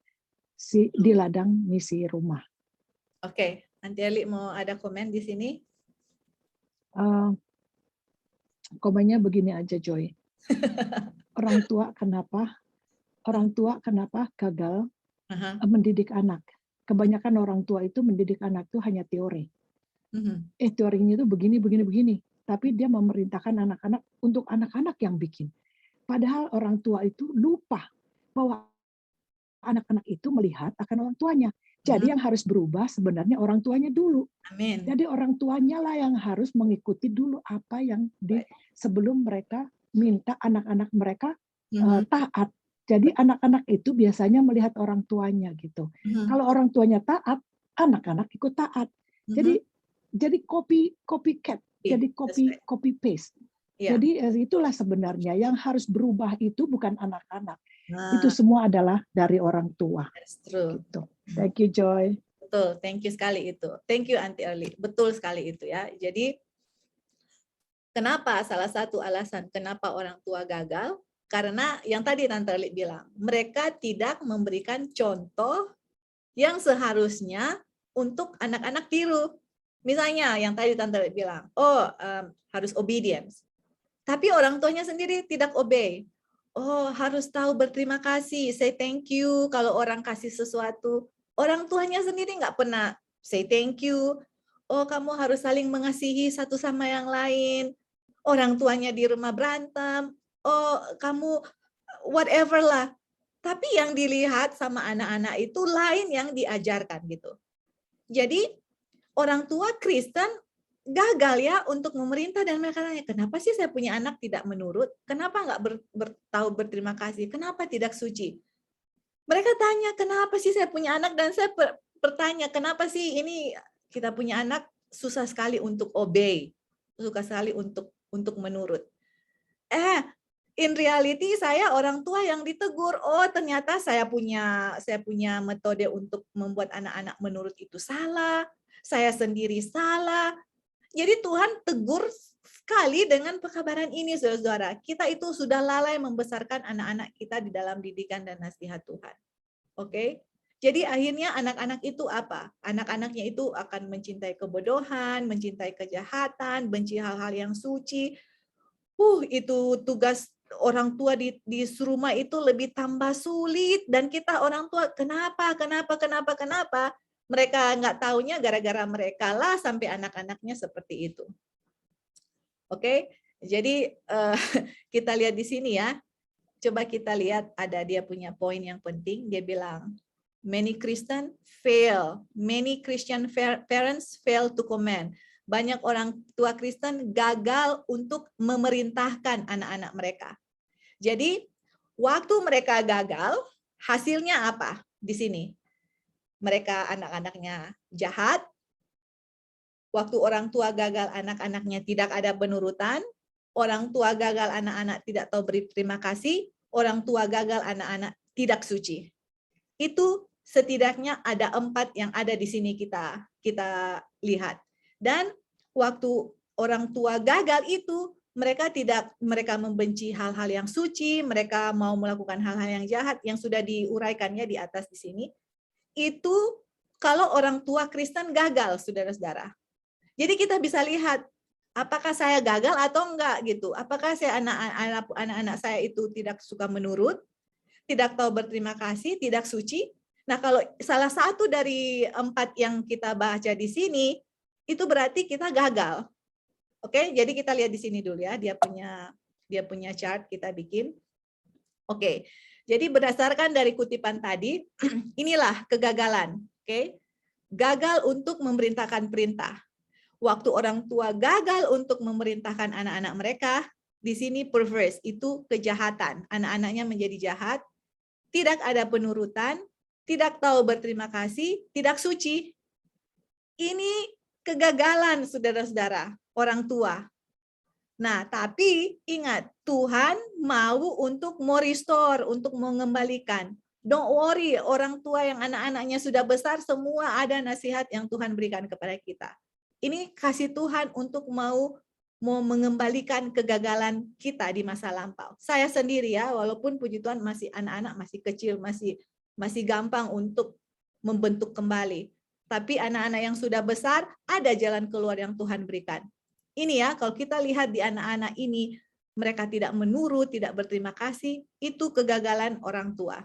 di ladang misi rumah. Oke, Aunty Eli mau ada komen di sini? Komennya begini aja, Joy. Orang tua kenapa gagal mendidik anak? Kebanyakan orang tua itu mendidik anak itu hanya teori. Teorinya itu begini. Tapi dia memerintahkan anak-anak untuk anak-anak yang bikin. Padahal orang tua itu lupa bahwa anak-anak itu melihat akan orang tuanya. Jadi yang harus berubah sebenarnya orang tuanya dulu. Amin. Jadi orang tuanya lah yang harus mengikuti dulu apa yang sebelum mereka minta anak-anak mereka taat. Jadi anak-anak itu biasanya melihat orang tuanya gitu. Kalau orang tuanya taat, anak-anak ikut taat. Jadi copycat, jadi copy paste. Jadi itulah sebenarnya yang harus berubah itu bukan anak-anak. Itu semua adalah dari orang tua. That's true. Gitu. Thank you, Joy. Betul, thank you sekali itu. Thank you Aunty Eli. Betul sekali itu ya. Jadi kenapa salah satu alasan kenapa orang tua gagal? Karena yang tadi Tante Eli bilang, mereka tidak memberikan contoh yang seharusnya untuk anak-anak tiru. Misalnya yang tadi Tante Eli bilang, harus obedience. Tapi orang tuanya sendiri tidak obey. Harus tahu berterima kasih, say thank you kalau orang kasih sesuatu. Orang tuanya sendiri nggak pernah say thank you. Kamu harus saling mengasihi satu sama yang lain. Orang tuanya di rumah berantem. Kamu whatever lah. Tapi yang dilihat sama anak-anak itu lain yang diajarkan gitu. Jadi orang tua Kristen gagal ya untuk memerintah dan mereka tanya, kenapa sih saya punya anak tidak menurut? Kenapa nggak tahu berterima kasih? Kenapa tidak suci? Mereka tanya, kenapa sih saya punya anak? Dan saya bertanya, kenapa sih ini kita punya anak susah sekali untuk obey, susah sekali untuk menurut. In reality saya orang tua yang ditegur. Ternyata saya punya metode untuk membuat anak-anak menurut itu salah. Saya sendiri salah. Jadi Tuhan tegur sekali dengan pekabaran ini, saudara-saudara. Kita itu sudah lalai membesarkan anak-anak kita di dalam didikan dan nasihat Tuhan. Oke? Jadi akhirnya anak-anak itu apa? Anak-anaknya itu akan mencintai kebodohan, mencintai kejahatan, benci hal-hal yang suci. Itu tugas orang tua di rumah itu lebih tambah sulit. Dan kita orang tua, kenapa? Mereka nggak taunya gara-gara mereka lah sampai anak-anaknya seperti itu. Oke, jadi kita lihat di sini ya. Coba kita lihat ada dia punya poin yang penting. Dia bilang, many Christian parents fail to command. Banyak orang tua Kristen gagal untuk memerintahkan anak-anak mereka. Jadi waktu mereka gagal, hasilnya apa di sini? Mereka anak-anaknya jahat. Waktu orang tua gagal, anak-anaknya tidak ada penurutan. Orang tua gagal, anak-anak tidak tahu berterima kasih. Orang tua gagal, anak-anak tidak suci. Itu setidaknya ada 4 yang ada di sini kita lihat. Dan waktu orang tua gagal itu, mereka membenci hal-hal yang suci, mereka mau melakukan hal-hal yang jahat yang sudah diuraikannya di atas di sini. Itu kalau orang tua Kristen gagal, saudara-saudara. Jadi kita bisa lihat apakah saya gagal atau enggak gitu. Apakah saya anak-anak saya itu tidak suka menurut, tidak tahu berterima kasih, tidak suci. Nah, kalau salah satu dari 4 yang kita baca di sini, itu berarti kita gagal. Oke, jadi kita lihat di sini dulu ya. Dia punya chart kita bikin. Oke. Jadi berdasarkan dari kutipan tadi, inilah kegagalan. Oke. Gagal untuk memerintahkan perintah. Waktu orang tua gagal untuk memerintahkan anak-anak mereka, di sini perverse, itu kejahatan. Anak-anaknya menjadi jahat, tidak ada penurutan, tidak tahu berterima kasih, tidak suci. Ini kegagalan, saudara-saudara, orang tua. Nah, tapi ingat, Tuhan mau untuk restore, untuk mengembalikan. Don't worry, orang tua yang anak-anaknya sudah besar, semua ada nasihat yang Tuhan berikan kepada kita. Ini kasih Tuhan untuk mau mengembalikan kegagalan kita di masa lampau. Saya sendiri ya, walaupun puji Tuhan masih anak-anak, masih kecil, masih gampang untuk membentuk kembali. Tapi anak-anak yang sudah besar, ada jalan keluar yang Tuhan berikan. Ini ya, kalau kita lihat di anak-anak ini, mereka tidak menurut, tidak berterima kasih, itu kegagalan orang tua.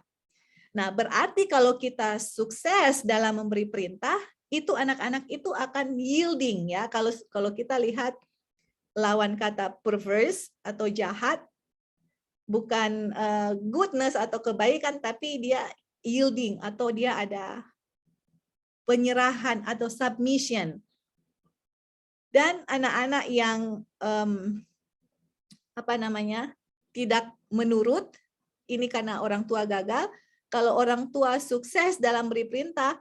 Nah, berarti kalau kita sukses dalam memberi perintah, itu anak-anak itu akan yielding ya. Kalau kita lihat lawan kata perverse atau jahat, bukan goodness atau kebaikan, tapi dia yielding atau dia ada penyerahan atau submission. Dan anak-anak yang tidak menurut, ini karena orang tua gagal. Kalau orang tua sukses dalam beri perintah,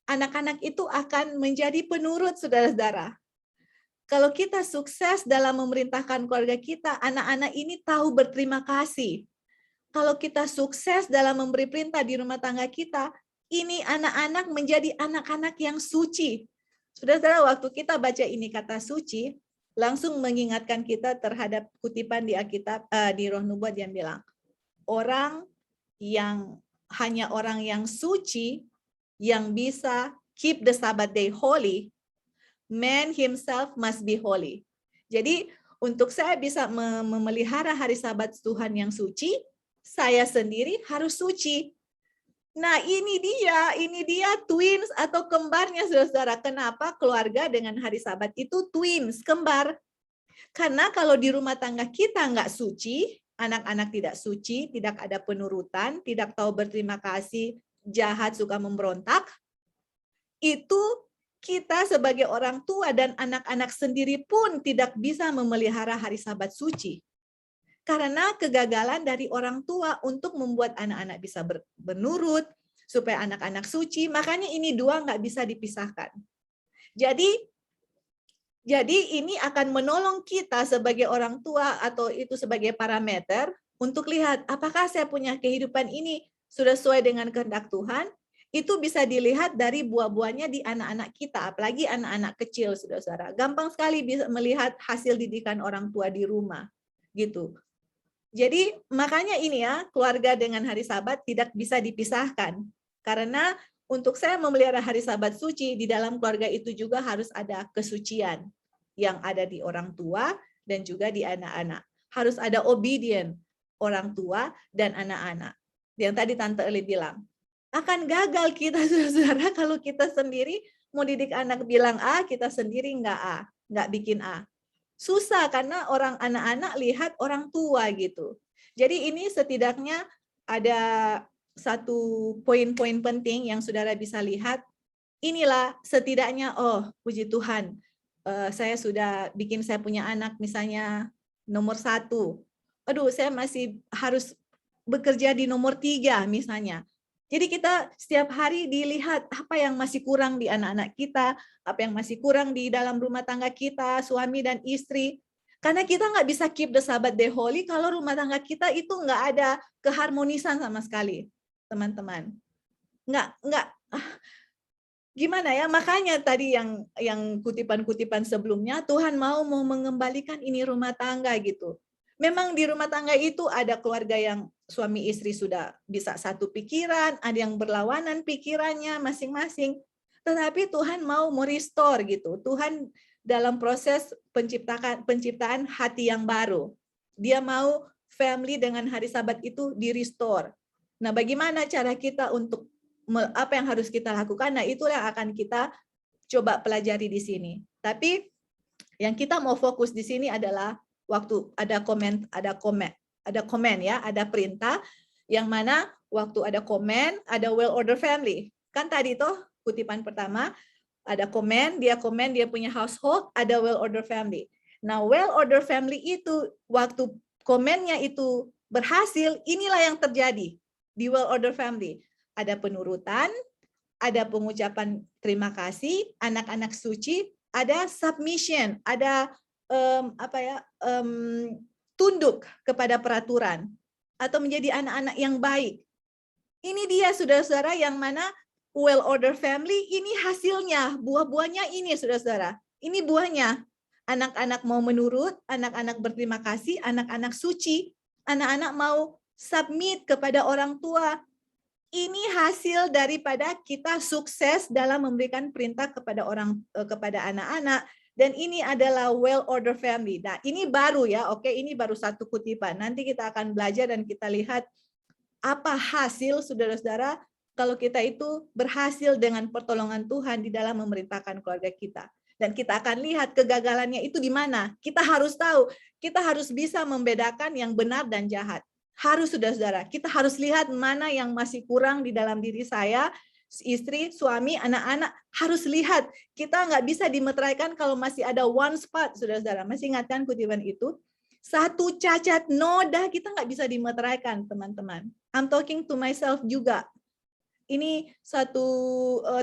anak-anak itu akan menjadi penurut, saudara-saudara. Kalau kita sukses dalam memerintahkan keluarga kita, anak-anak ini tahu berterima kasih. Kalau kita sukses dalam memberi perintah di rumah tangga kita, ini anak-anak menjadi anak-anak yang suci. Saudara-saudara, waktu kita baca ini kata suci, langsung mengingatkan kita terhadap kutipan di Alkitab, di Roh Nubuat yang bilang, hanya orang yang suci yang bisa keep the Sabbath day holy, man himself must be holy. Jadi untuk saya bisa memelihara hari Sabat Tuhan yang suci, saya sendiri harus suci. Nah, ini dia twins atau kembarnya, saudara-saudara. Kenapa keluarga dengan hari Sabat itu twins, kembar? Karena kalau di rumah tangga kita nggak suci, anak-anak tidak suci, tidak ada penurutan, tidak tahu berterima kasih, jahat, suka memberontak, itu kita sebagai orang tua dan anak-anak sendiri pun tidak bisa memelihara hari Sabat suci. Karena kegagalan dari orang tua untuk membuat anak-anak bisa menurut, supaya anak-anak suci, makanya ini dua nggak bisa dipisahkan. Jadi ini akan menolong kita sebagai orang tua atau itu sebagai parameter untuk lihat apakah saya punya kehidupan ini sudah sesuai dengan kehendak Tuhan. Itu bisa dilihat dari buah-buahnya di anak-anak kita, apalagi anak-anak kecil, saudara-saudara. Gampang sekali bisa melihat hasil didikan orang tua di rumah, gitu. Jadi makanya ini ya, keluarga dengan hari Sabat tidak bisa dipisahkan. Karena untuk saya memelihara hari Sabat suci, di dalam keluarga itu juga harus ada kesucian yang ada di orang tua dan juga di anak-anak. Harus ada obedient orang tua dan anak-anak. Yang tadi Tante Eli bilang, akan gagal kita, saudara, kalau kita sendiri mau didik anak bilang A, kita sendiri nggak bikin A. Susah karena anak-anak lihat orang tua gitu. Jadi ini setidaknya ada satu poin-poin penting yang saudara bisa lihat. Inilah setidaknya, oh puji Tuhan, saya sudah bikin saya punya anak misalnya nomor 1. Aduh, saya masih harus bekerja di nomor 3 misalnya. Jadi kita setiap hari dilihat apa yang masih kurang di anak-anak kita, apa yang masih kurang di dalam rumah tangga kita, suami dan istri. Karena kita nggak bisa keep the Sabbath day holy kalau rumah tangga kita itu nggak ada keharmonisan sama sekali, teman-teman. Gimana ya? Makanya tadi yang kutipan-kutipan sebelumnya, Tuhan mau mengembalikan ini rumah tangga gitu. Memang di rumah tangga itu ada keluarga yang suami istri sudah bisa satu pikiran, ada yang berlawanan pikirannya masing-masing. Tetapi Tuhan mau merestore gitu. Tuhan dalam proses penciptaan hati yang baru. Dia mau family dengan hari Sabat itu di-restore. Nah, bagaimana cara kita untuk apa yang harus kita lakukan? Nah, itulah yang akan kita coba pelajari di sini. Tapi yang kita mau fokus di sini adalah waktu ada komen ya, ada perintah yang mana waktu ada komen, ada well-ordered family. Kan tadi tuh kutipan pertama, ada komen, dia punya household, ada well-ordered family. Nah, well-ordered family itu waktu komennya itu berhasil, inilah yang terjadi di well-ordered family. Ada penurutan, ada pengucapan terima kasih, anak-anak suci, ada submission, ada tunduk kepada peraturan atau menjadi anak-anak yang baik. Ini dia saudara-saudara yang mana well order family, ini hasilnya, buah-buahnya ini saudara-saudara. Ini buahnya. Anak-anak mau menurut, anak-anak berterima kasih, anak-anak suci, anak-anak mau submit kepada orang tua. Ini hasil daripada kita sukses dalam memberikan perintah kepada anak-anak, dan ini adalah well order family. Nah, ini baru ya, oke, ini baru satu kutipan. Nanti kita akan belajar dan kita lihat apa hasil saudara-saudara kalau kita itu berhasil dengan pertolongan Tuhan di dalam memerintahkan keluarga kita. Dan kita akan lihat kegagalannya itu di mana. Kita harus tahu, kita harus bisa membedakan yang benar dan jahat. Harus saudara-saudara, kita harus lihat mana yang masih kurang di dalam diri saya, istri, suami, anak-anak, harus lihat. Kita nggak bisa dimeteraikan kalau masih ada one spot, saudara-saudara. Masih ingatkan kutipan itu? Satu cacat noda kita nggak bisa dimeteraikan, teman-teman. I'm talking to myself juga. Ini satu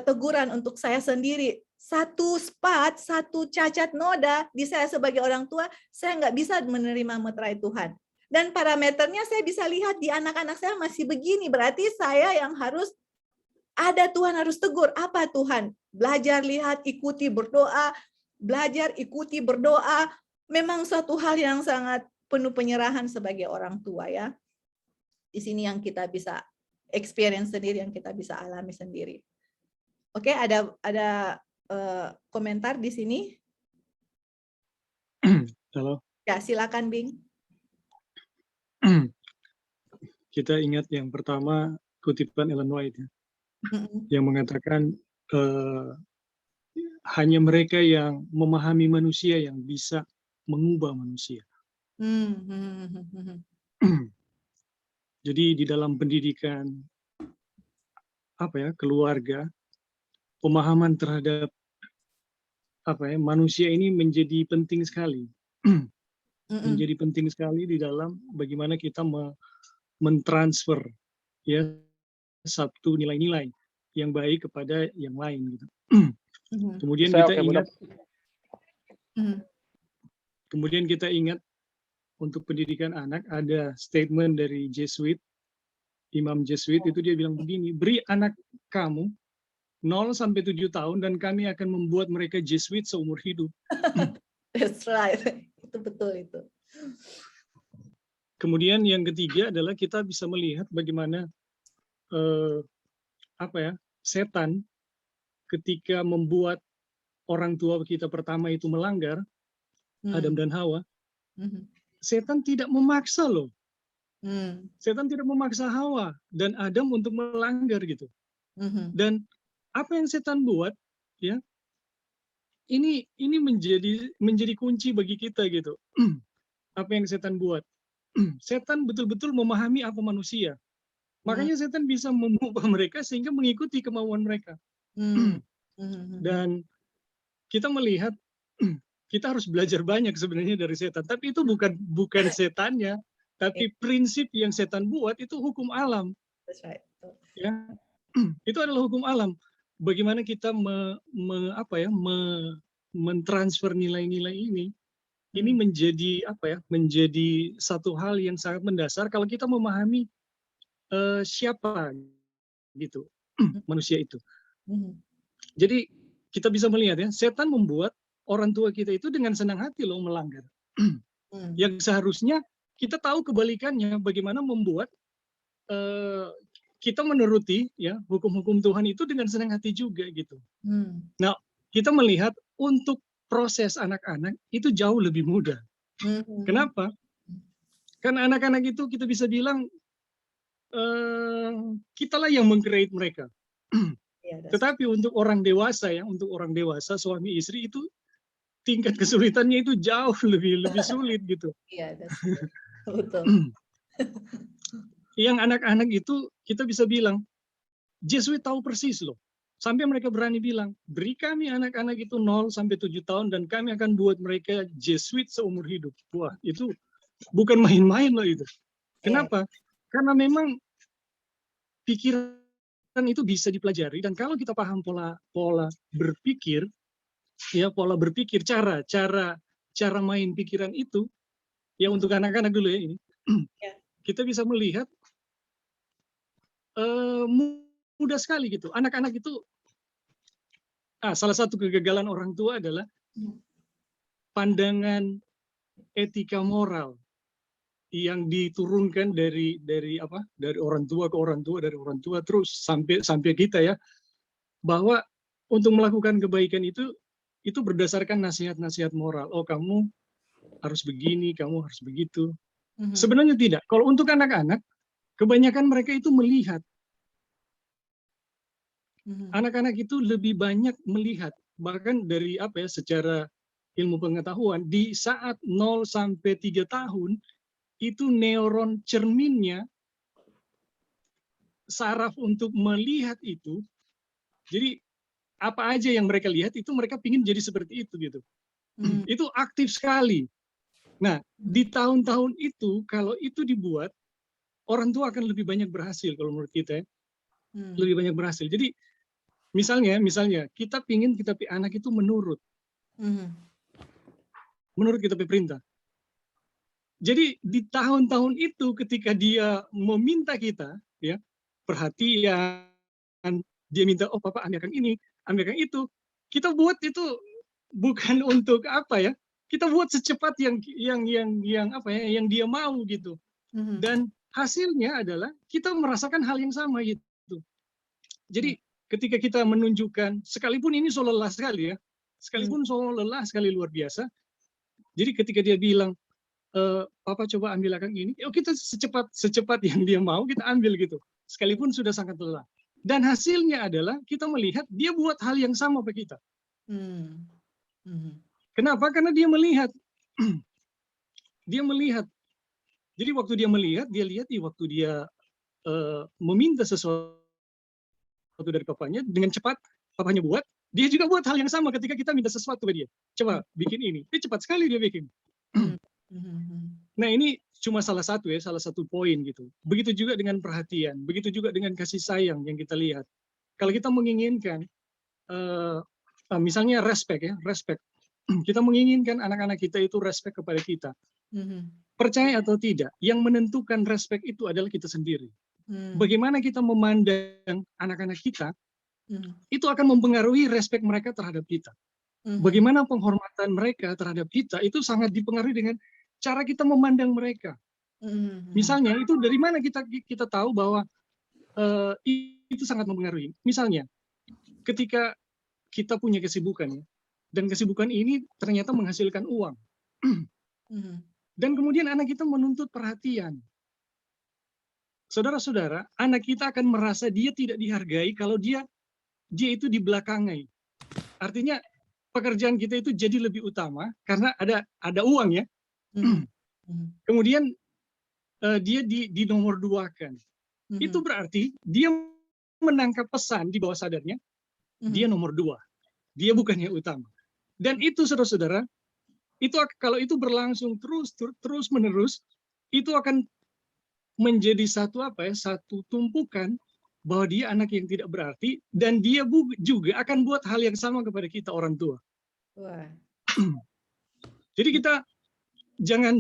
teguran untuk saya sendiri. Satu spot, satu cacat noda di saya sebagai orang tua, saya nggak bisa menerima meterai Tuhan. Dan parameternya saya bisa lihat di anak-anak saya masih begini. Berarti saya yang harus ada, Tuhan harus tegur. Apa Tuhan? Belajar, lihat, ikuti, berdoa. Belajar, ikuti, berdoa. Memang suatu hal yang sangat penuh penyerahan sebagai orang tua ya. Di sini yang kita bisa experience sendiri, yang kita bisa alami sendiri. Oke, ada komentar di sini? Halo. Ya, silakan Bing. Kita ingat yang pertama kutipan Ellen White ya, yang mengatakan hanya mereka yang memahami manusia yang bisa mengubah manusia. Jadi di dalam pendidikan keluarga, pemahaman terhadap manusia ini menjadi penting sekali. Menjadi penting sekali di dalam bagaimana kita mentransfer ya satu nilai-nilai yang baik kepada yang lain gitu. Kemudian kita ingat untuk pendidikan anak ada statement dari Jesuit, Imam Jesuit itu dia bilang begini, beri anak kamu 0 sampai 7 tahun dan kami akan membuat mereka Jesuit seumur hidup. That's right. Itu betul itu. Kemudian yang ketiga adalah kita bisa melihat bagaimana setan ketika membuat orang tua kita pertama itu melanggar, Adam dan Hawa. Setan tidak memaksa loh. Setan tidak memaksa Hawa dan Adam untuk melanggar gitu. Dan apa yang setan buat ya? Ini menjadi kunci bagi kita gitu. Apa yang setan buat? Setan betul-betul memahami apa manusia. Makanya setan bisa mengubah mereka sehingga mengikuti kemauan mereka. Dan kita melihat kita harus belajar banyak sebenarnya dari setan. Tapi itu bukan setannya, tapi prinsip yang setan buat itu hukum alam. That's right. Ya, itu adalah hukum alam. Bagaimana kita mentransfer nilai-nilai ini menjadi satu hal yang sangat mendasar kalau kita memahami siapa gitu manusia itu. Jadi kita bisa melihat ya, setan membuat orang tua kita itu dengan senang hati loh melanggar. Yang seharusnya kita tahu kebalikannya, bagaimana membuat kita menuruti ya hukum-hukum Tuhan itu dengan senang hati juga gitu. Nah, kita melihat untuk proses anak-anak itu jauh lebih mudah. Kenapa? Karena anak-anak itu kita bisa bilang kitalah yang meng-create mereka. Tetapi untuk orang dewasa ya, suami istri itu tingkat kesulitannya itu jauh lebih sulit gitu. Iya, betul. Yang anak-anak itu kita bisa bilang, Jesuit tahu persis loh. Sampai mereka berani bilang, beri kami anak-anak itu 0 sampai 7 tahun dan kami akan buat mereka Jesuit seumur hidup. Wah, itu bukan main-main loh itu. Kenapa? Karena memang pikiran itu bisa dipelajari dan kalau kita paham pola berpikir, ya pola berpikir, cara cara main pikiran itu, ya untuk anak-anak dulu ya ini, Ya. kita bisa melihat mudah sekali gitu. Anak-anak itu, salah satu kegagalan orang tua adalah pandangan etika moral yang diturunkan dari orang tua ke orang tua, dari orang tua terus sampai kita ya, bahwa untuk melakukan kebaikan itu berdasarkan nasihat-nasihat moral. Oh, kamu harus begini, kamu harus begitu. Sebenarnya tidak. Kalau untuk anak-anak, kebanyakan mereka itu melihat. Anak-anak itu lebih banyak melihat. Bahkan dari secara ilmu pengetahuan, di saat 0 sampai 3 tahun, itu neuron cerminnya, saraf untuk melihat itu, jadi apa aja yang mereka lihat itu mereka pingin jadi seperti itu gitu. Itu aktif sekali. Nah, di tahun-tahun itu kalau itu dibuat, orang tua akan lebih banyak berhasil kalau menurut kita ya. Lebih banyak berhasil. Jadi misalnya kita pingin anak itu menurut kita perintah. Jadi di tahun-tahun itu ketika dia meminta kita ya perhatian, dia minta, oh papa ambilkan ini, ambilkan itu, kita buat itu bukan untuk kita buat secepat yang dia mau gitu. Dan hasilnya adalah kita merasakan hal yang sama gitu. Jadi ketika kita menunjukkan, sekalipun ini so lelah sekali ya, sekalipun so lelah sekali luar biasa, jadi ketika dia bilang, papa coba ambilkan ini, yuk kita secepat yang dia mau kita ambil gitu, sekalipun sudah sangat lelah. Dan hasilnya adalah kita melihat dia buat hal yang sama ke kita. Kenapa? Karena dia melihat. Dia melihat. Jadi waktu dia melihat, dia lihat waktu dia meminta sesuatu dari papanya, dengan cepat papanya buat, dia juga buat hal yang sama ketika kita minta sesuatu ke dia. Coba bikin ini. Dia cepat sekali dia bikin. Nah, ini cuma salah satu poin gitu. Begitu juga dengan perhatian, begitu juga dengan kasih sayang yang kita lihat. Kalau kita menginginkan, misalnya respect. Kita menginginkan anak-anak kita itu respect kepada kita. Percaya atau tidak, yang menentukan respect itu adalah kita sendiri. Bagaimana kita memandang anak-anak kita, itu akan mempengaruhi respect mereka terhadap kita. Bagaimana penghormatan mereka terhadap kita, itu sangat dipengaruhi dengan cara kita memandang mereka. Misalnya, itu dari mana kita tahu bahwa itu sangat mempengaruhi. Misalnya, ketika kita punya kesibukan, ya, dan kesibukan ini ternyata menghasilkan uang. Dan kemudian anak kita menuntut perhatian. Saudara-saudara, anak kita akan merasa dia tidak dihargai kalau dia itu dibelakangi. Artinya, pekerjaan kita itu jadi lebih utama karena ada uang ya. Kemudian dia di nomor 2-kan. Itu berarti dia menangkap pesan di bawah sadarnya, dia nomor 2. Dia bukan yang utama. Dan itu saudara-saudara, itu kalau itu berlangsung terus menerus, itu akan menjadi satu tumpukan bahwa dia anak yang tidak berarti, dan dia juga akan buat hal yang sama kepada kita orang tua. Wah. Jadi kita jangan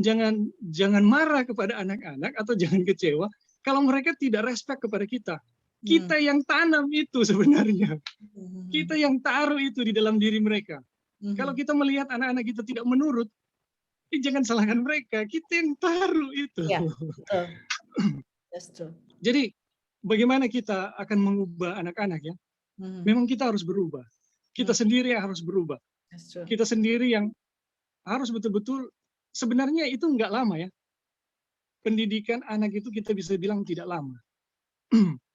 marah kepada anak-anak atau jangan kecewa kalau mereka tidak respect kepada kita. Kita yang tanam itu sebenarnya. Kita yang taruh itu di dalam diri mereka. Kalau kita melihat anak-anak kita tidak menurut, jangan salahkan mereka. Kita yang taruh itu. Ya, betul. That's true. Jadi bagaimana kita akan mengubah anak-anak ya? Memang kita harus berubah. Kita sendiri yang harus berubah. Kita sendiri yang harus betul-betul, sebenarnya itu nggak lama ya. Pendidikan anak itu kita bisa bilang tidak lama.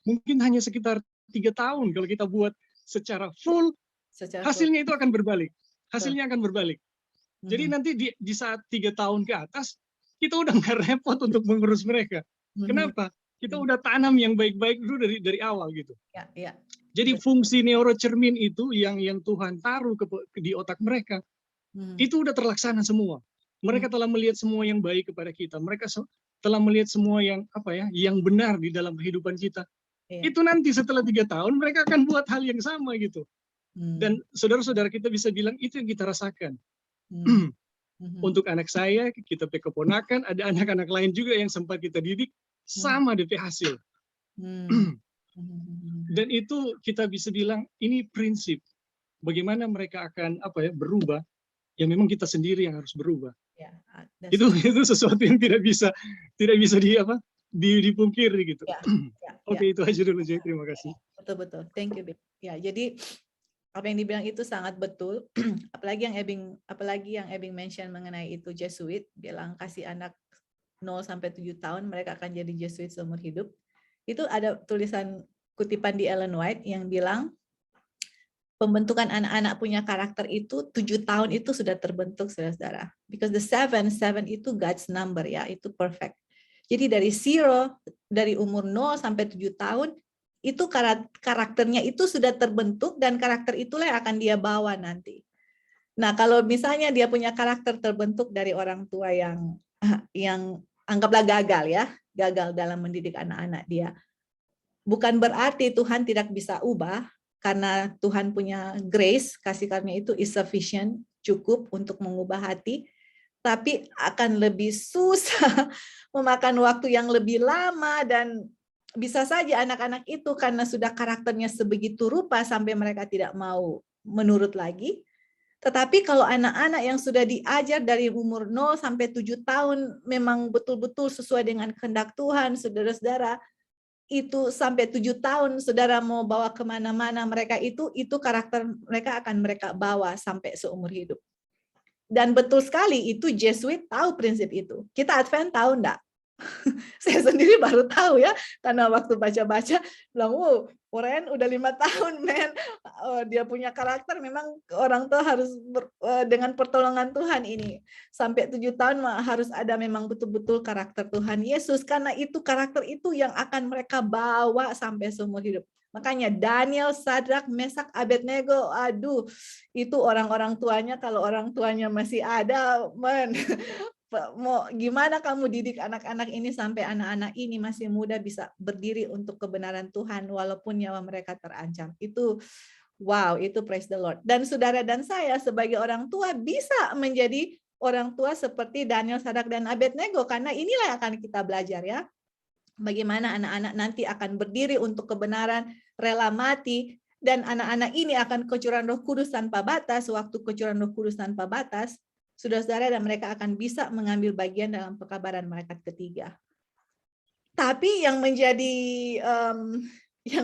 Mungkin hanya sekitar 3 tahun kalau kita buat secara full, hasilnya itu akan berbalik. Hasilnya akan berbalik. Jadi nanti di saat 3 tahun ke atas, kita udah nggak repot untuk mengurus mereka. Kenapa? Kita udah tanam yang baik-baik dulu dari awal gitu. Ya. Jadi fungsi neurocermin itu yang Tuhan taruh di otak mereka, itu udah terlaksana semua. Mereka telah melihat semua yang baik kepada kita. Mereka telah melihat semua yang benar di dalam kehidupan kita. Itu nanti setelah 3 tahun mereka akan buat hal yang sama gitu. Dan saudara-saudara kita bisa bilang itu yang kita rasakan. Untuk anak saya, kita keponakan, ada anak-anak lain juga yang sempat kita didik, sama DP hasil. Dan itu kita bisa bilang, ini prinsip. Bagaimana mereka akan berubah, ya memang kita sendiri yang harus berubah. Ya, Itu sesuatu yang tidak bisa dipungkiri gitu. Oke, itu aja dulu, Jay. Terima kasih. Betul. Thank you, Bik. Ya, jadi apa yang dibilang itu sangat betul. apalagi yang Ebing mention mengenai itu Jesuit, bilang kasih anak 0 sampai 7 tahun mereka akan jadi Jesuit seumur hidup. Itu ada tulisan kutipan di Ellen White yang bilang pembentukan anak-anak punya karakter itu 7 tahun itu sudah terbentuk, saudara-saudara. Because the 7 itu God's number, ya, itu perfect. Jadi dari umur 0 sampai 7 tahun itu karakternya itu sudah terbentuk, dan karakter itulah yang akan dia bawa nanti. Nah, kalau misalnya dia punya karakter terbentuk dari orang tua yang anggaplah gagal dalam mendidik anak-anak dia, bukan berarti Tuhan tidak bisa ubah, karena Tuhan punya grace, kasih karunia itu is sufficient, cukup untuk mengubah hati, tapi akan lebih susah, memakan waktu yang lebih lama, dan bisa saja anak-anak itu karena sudah karakternya sebegitu rupa sampai mereka tidak mau menurut lagi. Tetapi kalau anak-anak yang sudah diajar dari umur 0 sampai 7 tahun memang betul-betul sesuai dengan kehendak Tuhan, saudara-saudara, itu sampai 7 tahun saudara mau bawa kemana-mana mereka itu karakter mereka akan mereka bawa sampai seumur hidup. Dan betul sekali itu Jesuit tahu prinsip itu. Kita Advent tahu enggak? Saya sendiri baru tahu, ya, karena waktu baca-baca bilang, Oren udah 5 tahun, men. Dia punya karakter, memang orang tua harus dengan pertolongan Tuhan ini. Sampai 7 tahun harus ada memang betul-betul karakter Tuhan Yesus, karena itu karakter itu yang akan mereka bawa sampai seumur hidup. Makanya Daniel, Sadrak, Mesak, Abednego, aduh, itu orang-orang tuanya, kalau orang tuanya masih ada, men. Mau gimana kamu didik anak-anak ini sampai anak-anak ini masih muda bisa berdiri untuk kebenaran Tuhan walaupun nyawa mereka terancam. Itu wow, itu praise the Lord. Dan saudara dan saya sebagai orang tua bisa menjadi orang tua seperti Daniel, Sadrak, dan Abednego, karena inilah yang akan kita belajar, ya. Bagaimana anak-anak nanti akan berdiri untuk kebenaran, rela mati, dan anak-anak ini akan kecurangan Roh Kudus tanpa batas. Waktu kecurangan Roh Kudus tanpa batas, saudara-saudara, dan mereka akan bisa mengambil bagian dalam pekabaran malaikat ketiga. Tapi yang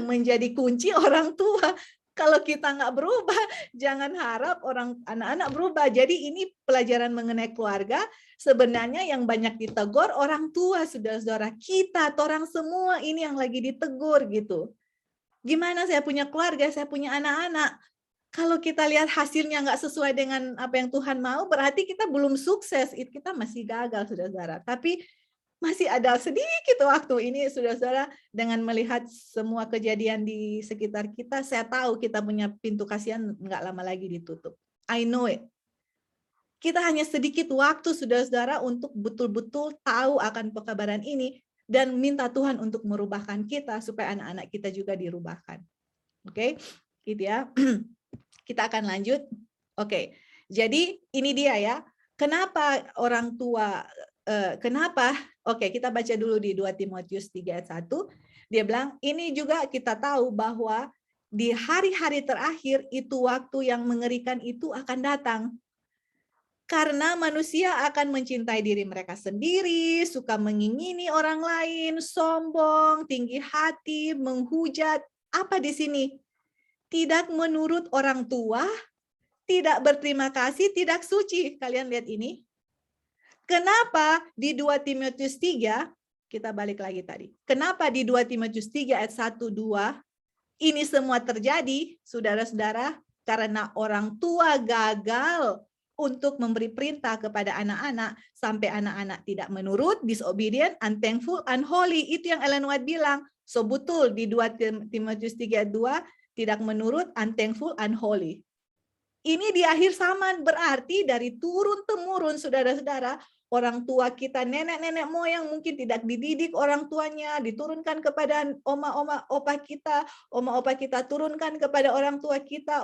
menjadi kunci orang tua, kalau kita nggak berubah, jangan harap anak-anak berubah. Jadi ini pelajaran mengenai keluarga. Sebenarnya yang banyak ditegur orang tua, saudara-saudara, kita atau orang semua ini yang lagi ditegur gitu. Gimana saya punya keluarga, saya punya anak-anak. Kalau kita lihat hasilnya nggak sesuai dengan apa yang Tuhan mau, berarti kita belum sukses. Kita masih gagal, saudara-saudara. Tapi masih ada sedikit waktu ini, saudara-saudara, dengan melihat semua kejadian di sekitar kita, saya tahu kita punya pintu kasihan nggak lama lagi ditutup. I know it. Kita hanya sedikit waktu, saudara-saudara, untuk betul-betul tahu akan pekabaran ini dan minta Tuhan untuk merubahkan kita supaya anak-anak kita juga dirubahkan. Oke, gitu ya. Kita akan lanjut. Oke, jadi ini dia, ya. Kenapa orang tua, Oke, kita baca dulu di 2 Timotius 3 ayat 1. Dia bilang, ini juga kita tahu bahwa di hari-hari terakhir itu waktu yang mengerikan itu akan datang. Karena manusia akan mencintai diri mereka sendiri, suka mengingini orang lain, sombong, tinggi hati, menghujat. Apa di sini? Tidak menurut orang tua, tidak berterima kasih, tidak suci. Kalian lihat ini. Kenapa di 2 Timotius 3, kita balik lagi tadi. Kenapa di 2 Timotius 3 ayat 1, 2, ini semua terjadi, saudara-saudara, karena orang tua gagal untuk memberi perintah kepada anak-anak, sampai anak-anak tidak menurut, disobedient, unthankful, unholy. Itu yang Ellen White bilang. So betul di 2 Timotius 3 ayat 2, tidak menurut, unthankful, unholy. Ini di akhir zaman, berarti dari turun-temurun, saudara-saudara, orang tua kita, nenek-nenek moyang mungkin tidak dididik orang tuanya, diturunkan kepada oma-oma opa kita turunkan kepada orang tua kita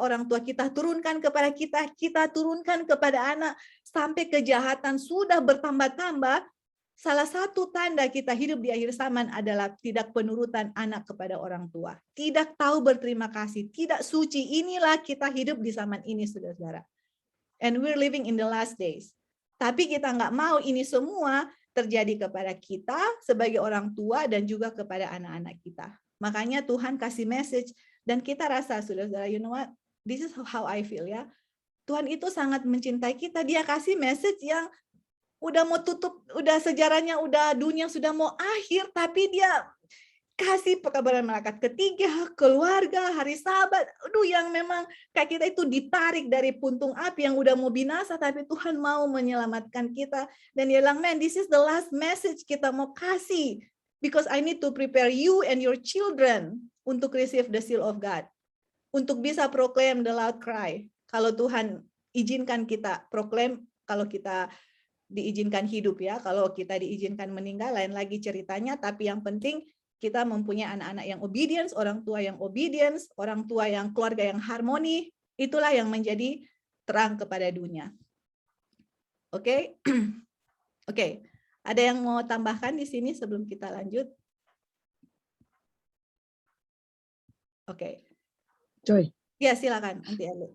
turunkan kepada kita turunkan kepada anak, sampai kejahatan sudah bertambah-tambah. Salah satu tanda kita hidup di akhir zaman adalah tidak penurutan anak kepada orang tua, tidak tahu berterima kasih, tidak suci. Inilah kita hidup di zaman ini, saudara-saudara. And we're living in the last days. Tapi kita nggak mau ini semua terjadi kepada kita sebagai orang tua dan juga kepada anak-anak kita. Makanya Tuhan kasih message dan kita rasa, saudara-saudara, you know what? This is how I feel ya. Tuhan itu sangat mencintai kita. Dia kasih message yang udah mau tutup, udah sejarahnya, udah dunia sudah mau akhir, tapi dia kasih pekabaran malaikat ketiga, keluarga, hari Sabat. Aduh, yang memang kayak kita itu ditarik dari puntung api yang udah mau binasa, tapi Tuhan mau menyelamatkan kita. Dan dia bilang, man, this is the last message kita mau kasih. Because I need to prepare you and your children untuk receive the seal of God. Untuk bisa proclaim the loud cry. Kalau Tuhan izinkan kita proclaim, kalau kita diizinkan hidup ya, kalau kita diizinkan meninggal, lain lagi ceritanya, tapi yang penting kita mempunyai anak-anak yang obedience, orang tua yang obedience, orang tua yang keluarga yang harmoni, itulah yang menjadi terang kepada dunia. Oke? Oke. Ada yang mau tambahkan di sini sebelum kita lanjut? Oke. Joy. Ya, silakan, Aunty Eli.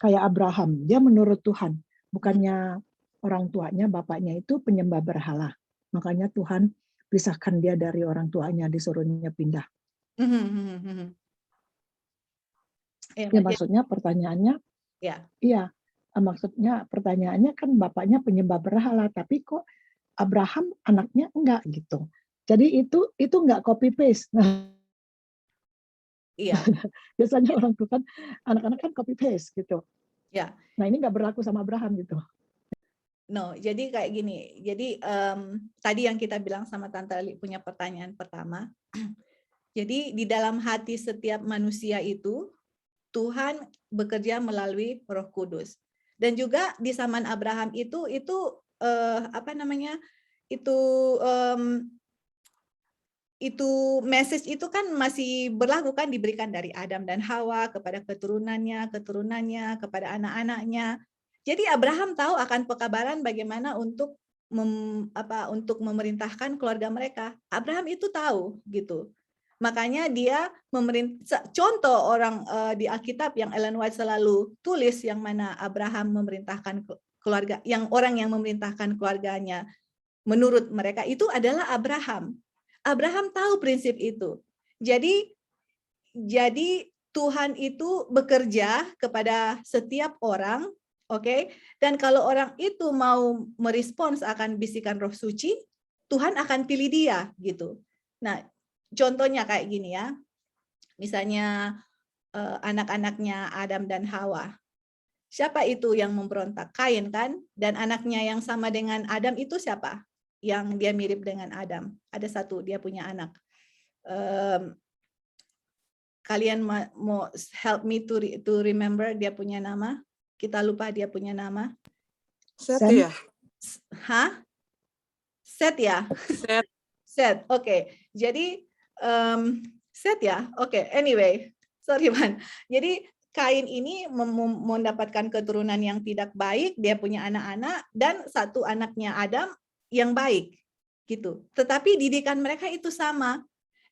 Kayak Abraham, dia menurut Tuhan, bukannya orang tuanya, bapaknya itu penyembah berhala. Makanya Tuhan pisahkan dia dari orang tuanya, disuruhnya pindah. Ya, maksudnya pertanyaannya, iya, maksudnya pertanyaannya kan bapaknya penyembah berhala, tapi kok Abraham anaknya enggak gitu. Jadi itu enggak copy paste. Nah, iya. Biasanya orang tua kan anak-anak kan copy paste gitu. Ya. Nah ini enggak berlaku sama Abraham gitu. No, jadi kayak gini. Jadi tadi yang kita bilang sama Tante Ali punya pertanyaan pertama. Jadi di dalam hati setiap manusia itu Tuhan bekerja melalui Roh Kudus. Dan juga di zaman Abraham itu apa namanya? Itu message itu kan masih berlaku kan, diberikan dari Adam dan Hawa kepada keturunannya, kepada anak-anaknya. Jadi Abraham tahu akan pekabaran bagaimana untuk untuk memerintahkan keluarga mereka. Abraham itu tahu gitu. Makanya dia contoh orang di Alkitab yang Ellen White selalu tulis, yang mana Abraham memerintahkan keluarga, yang orang yang memerintahkan keluarganya menurut mereka itu adalah Abraham. Abraham tahu prinsip itu. Jadi Tuhan itu bekerja kepada setiap orang. Oke, dan kalau orang itu mau merespons akan bisikan Roh Suci, Tuhan akan pilih dia gitu. Nah, contohnya kayak gini ya. Misalnya anak-anaknya Adam dan Hawa. Siapa itu yang memberontak? Kain kan? Dan anaknya yang sama dengan Adam itu siapa? Yang dia mirip dengan Adam. Ada satu, dia punya anak. Kalian mau help me to remember dia punya nama? Kita lupa dia punya nama. Set ya? Hah? Set ya? Set. Oke. Jadi Set ya? Oke. Anyway, sorry Man. Jadi Kain ini mendapatkan keturunan yang tidak baik, dia punya anak-anak, dan satu anaknya Adam yang baik. Gitu. Tetapi didikan mereka itu sama.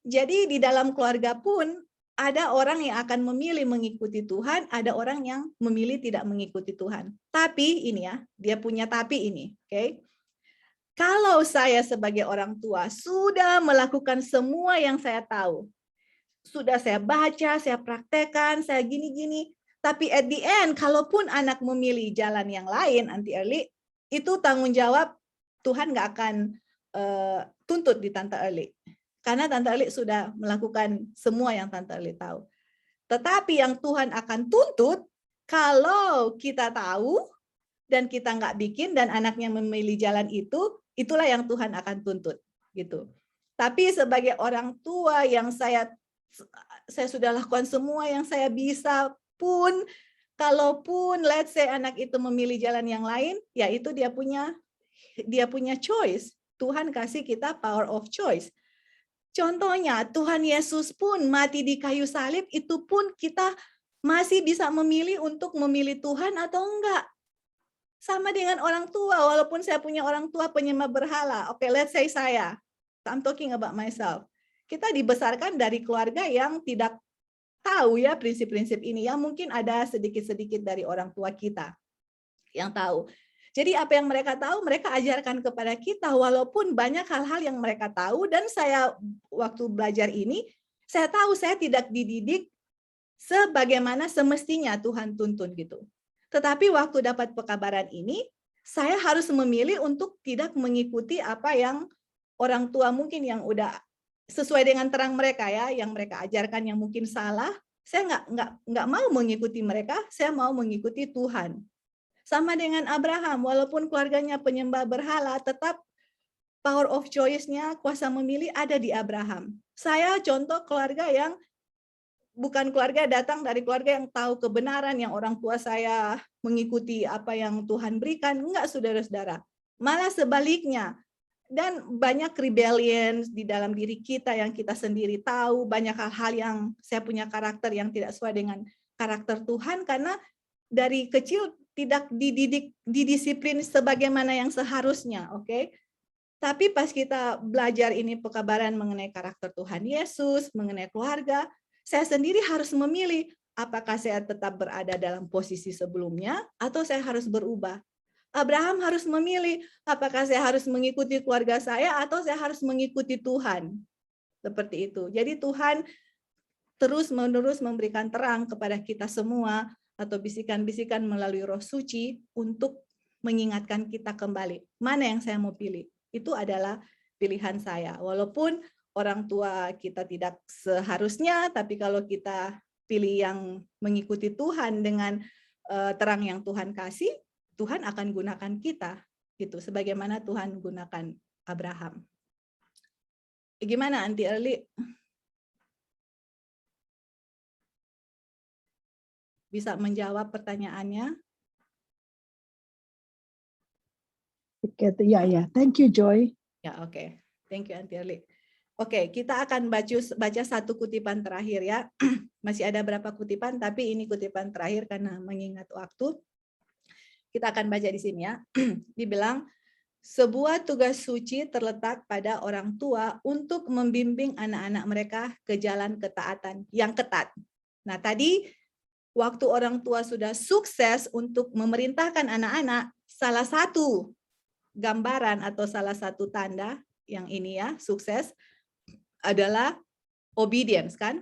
Jadi di dalam keluarga pun ada orang yang akan memilih mengikuti Tuhan, ada orang yang memilih tidak mengikuti Tuhan. Tapi ini ya, dia punya tapi ini, oke? Kalau saya sebagai orang tua sudah melakukan semua yang saya tahu, sudah saya baca, saya praktekkan, saya gini-gini, tapi at the end, kalaupun anak memilih jalan yang lain, Aunty Erly, itu tanggung jawab Tuhan nggak akan tuntut di Tante Erly. Karena Tante Erly sudah melakukan semua yang Tante Erly tahu. Tetapi yang Tuhan akan tuntut, kalau kita tahu dan kita nggak bikin dan anaknya memilih jalan itu, itulah yang Tuhan akan tuntut. Gitu. Tapi sebagai orang tua yang saya sudah lakukan semua yang saya bisa pun, Kalaupun let's say anak itu memilih jalan yang lain, ya itu dia punya choice. Tuhan kasih kita power of choice. Contohnya, Tuhan Yesus pun mati di kayu salib, itu pun kita masih bisa memilih untuk memilih Tuhan atau enggak. Sama dengan orang tua, walaupun saya punya orang tua penyembah berhala. Oke, let's say I'm talking about myself. Kita dibesarkan dari keluarga yang tidak tahu ya prinsip-prinsip ini. Ya mungkin ada sedikit-sedikit dari orang tua kita yang tahu. Jadi apa yang mereka tahu, mereka ajarkan kepada kita, walaupun banyak hal-hal yang mereka tahu, dan saya waktu belajar ini, saya tahu saya tidak dididik sebagaimana semestinya Tuhan tuntun gitu. Tetapi waktu dapat pekabaran ini, saya harus memilih untuk tidak mengikuti apa yang orang tua mungkin yang udah sesuai dengan terang mereka ya, yang mereka ajarkan yang mungkin salah. Saya nggak mau mengikuti mereka, saya mau mengikuti Tuhan. Sama dengan Abraham, walaupun keluarganya penyembah berhala, tetap power of choice-nya, kuasa memilih ada di Abraham. Saya contoh keluarga yang bukan keluarga datang dari keluarga yang tahu kebenaran, yang orang tua saya mengikuti apa yang Tuhan berikan. Enggak, saudara-saudara. Malah sebaliknya. Dan banyak rebellion di dalam diri kita yang kita sendiri tahu. Banyak hal-hal yang saya punya karakter yang tidak sesuai dengan karakter Tuhan. Karena dari kecil tidak dididik, didisiplin sebagaimana yang seharusnya. Oke? Tapi pas kita belajar ini pekabaran mengenai karakter Tuhan Yesus, mengenai keluarga, saya sendiri harus memilih apakah saya tetap berada dalam posisi sebelumnya atau saya harus berubah. Abraham harus memilih apakah saya harus mengikuti keluarga saya atau saya harus mengikuti Tuhan. Seperti itu. Jadi Tuhan terus-menerus memberikan terang kepada kita semua atau bisikan-bisikan melalui Roh Suci untuk mengingatkan kita kembali. Mana yang saya mau pilih? Itu adalah pilihan saya. Walaupun orang tua kita tidak seharusnya, tapi kalau kita pilih yang mengikuti Tuhan dengan terang yang Tuhan kasih, Tuhan akan gunakan kita, gitu. Sebagaimana Tuhan gunakan Abraham. Gimana, Aunty Early? Bisa menjawab pertanyaannya? Ya. Thank you, Joy. Ya, oke. Thank you, Aunty Early. Oke, kita akan baca satu kutipan terakhir ya. Masih ada berapa kutipan, tapi ini kutipan terakhir karena mengingat waktu. Kita akan baca di sini ya. Dibilang, sebuah tugas suci terletak pada orang tua untuk membimbing anak-anak mereka ke jalan ketaatan yang ketat. Nah, tadi waktu orang tua sudah sukses untuk memerintahkan anak-anak, salah satu gambaran atau salah satu tanda yang ini ya, sukses adalah obedience kan?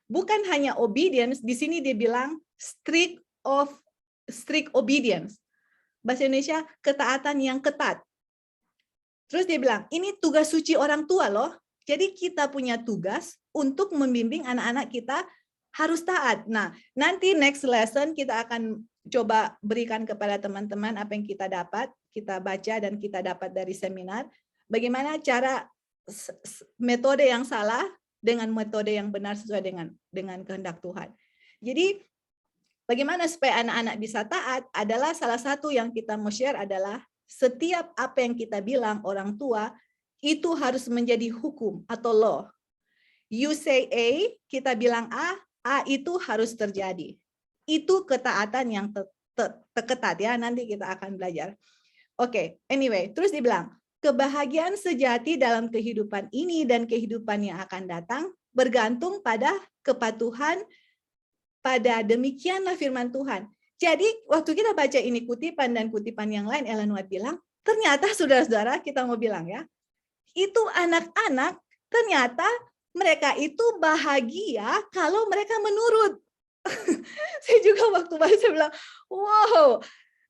Bukan hanya obedience, di sini dia bilang strict obedience. Bahasa Indonesia, ketaatan yang ketat. Terus dia bilang, ini tugas suci orang tua loh. Jadi kita punya tugas untuk membimbing anak-anak kita harus taat. Nah, nanti next lesson kita akan coba berikan kepada teman-teman apa yang kita dapat, kita baca dan kita dapat dari seminar. Bagaimana cara metode yang salah dengan metode yang benar sesuai dengan kehendak Tuhan. Jadi bagaimana supaya anak-anak bisa taat adalah salah satu yang kita mau share adalah setiap apa yang kita bilang orang tua itu harus menjadi hukum atau law. You say A, kita bilang A itu harus terjadi. Itu ketaatan yang ketat ya, nanti kita akan belajar. Oke, anyway, terus dibilang, kebahagiaan sejati dalam kehidupan ini dan kehidupan yang akan datang bergantung pada kepatuhan pada demikianlah firman Tuhan. Jadi waktu kita baca ini kutipan dan kutipan yang lain, Ellen White bilang, ternyata saudara-saudara kita mau bilang ya, itu anak-anak ternyata mereka itu bahagia kalau mereka menurut. Saya juga waktu baca bilang, wow,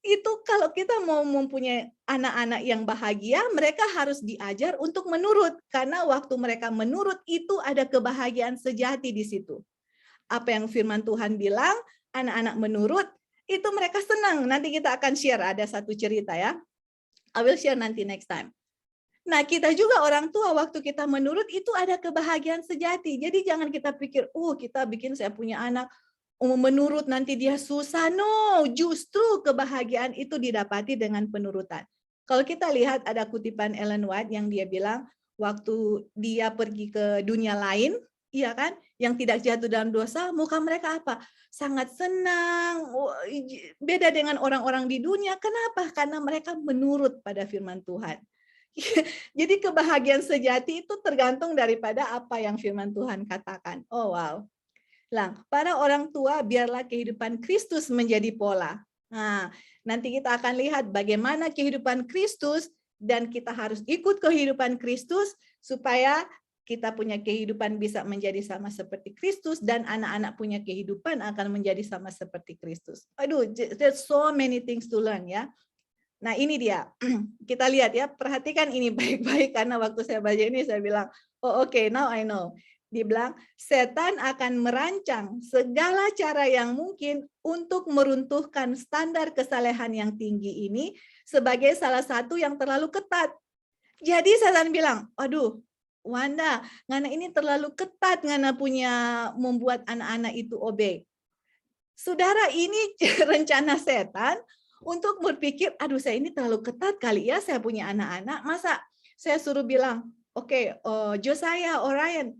itu kalau kita mau mempunyai anak-anak yang bahagia, mereka harus diajar untuk menurut. Karena waktu mereka menurut itu ada kebahagiaan sejati di situ. Apa yang firman Tuhan bilang, anak-anak menurut, itu mereka senang. Nanti kita akan share, ada satu cerita ya. I will share nanti next time. Nah, kita juga orang tua, waktu kita menurut, itu ada kebahagiaan sejati. Jadi jangan kita pikir, kita bikin saya punya anak, menurut nanti dia susah. No, justru kebahagiaan itu didapati dengan penurutan. Kalau kita lihat ada kutipan Ellen White yang dia bilang waktu dia pergi ke dunia lain, iya kan, yang tidak jatuh dalam dosa, muka mereka apa? Sangat senang, beda dengan orang-orang di dunia. Kenapa? Karena mereka menurut pada firman Tuhan. Jadi kebahagiaan sejati itu tergantung daripada apa yang firman Tuhan katakan. Oh wow. Para orang tua biarlah kehidupan Kristus menjadi pola. Nah, nanti kita akan lihat bagaimana kehidupan Kristus dan kita harus ikut kehidupan Kristus supaya kita punya kehidupan bisa menjadi sama seperti Kristus dan anak-anak punya kehidupan akan menjadi sama seperti Kristus. Aduh, there's so many things to learn ya. Nah, ini dia. Kita lihat ya, perhatikan ini baik-baik karena waktu saya baca ini saya bilang, oh oke, now I know. Dibilang, setan akan merancang segala cara yang mungkin untuk meruntuhkan standar kesalehan yang tinggi ini sebagai salah satu yang terlalu ketat. Jadi setan bilang, aduh, Wanda, ngana ini terlalu ketat, ngana punya membuat anak-anak itu obey. Saudara, ini rencana setan untuk berpikir, aduh saya ini terlalu ketat kali ya, saya punya anak-anak, masa saya suruh bilang, oke, Josiah, Orion,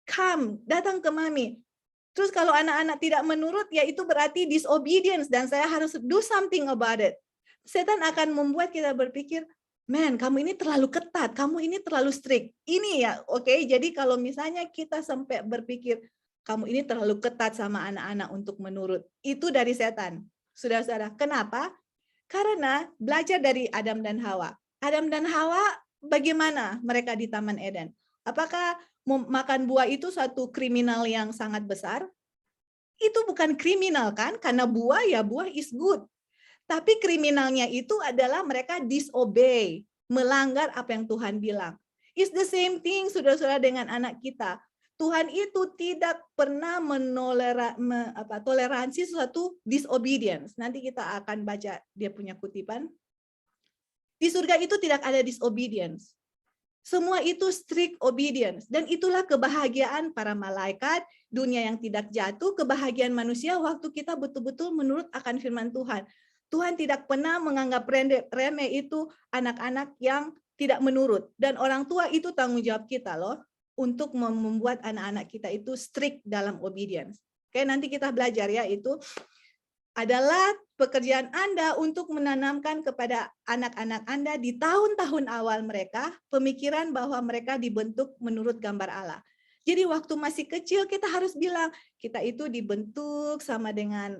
come, datang ke mami. Terus kalau anak-anak tidak menurut, ya itu berarti disobedience dan saya harus do something about it. Setan akan membuat kita berpikir, man, kamu ini terlalu ketat, kamu ini terlalu strict. Ini ya, oke. Jadi kalau misalnya kita sampai berpikir, kamu ini terlalu ketat sama anak-anak untuk menurut, itu dari setan. Saudara-saudara, kenapa? Karena belajar dari Adam dan Hawa. Adam dan Hawa, bagaimana mereka di Taman Eden? Apakah makan buah itu suatu kriminal yang sangat besar? Itu bukan kriminal kan? Karena buah ya buah is good. Tapi kriminalnya itu adalah mereka disobey, melanggar apa yang Tuhan bilang. It's the same thing saudara-saudara dengan anak kita. Tuhan itu tidak pernah toleransi suatu disobedience. Nanti kita akan baca dia punya kutipan. Di surga itu tidak ada disobedience. Semua itu strict obedience. Dan itulah kebahagiaan para malaikat, dunia yang tidak jatuh, kebahagiaan manusia waktu kita betul-betul menurut akan firman Tuhan. Tuhan tidak pernah menganggap remeh itu anak-anak yang tidak menurut. Dan orang tua itu tanggung jawab kita loh, untuk membuat anak-anak kita itu strict dalam obedience. Oke, nanti kita belajar ya, itu adalah pekerjaan Anda untuk menanamkan kepada anak-anak Anda di tahun-tahun awal mereka pemikiran bahwa mereka dibentuk menurut gambar Allah. Jadi waktu masih kecil kita harus bilang kita itu dibentuk sama dengan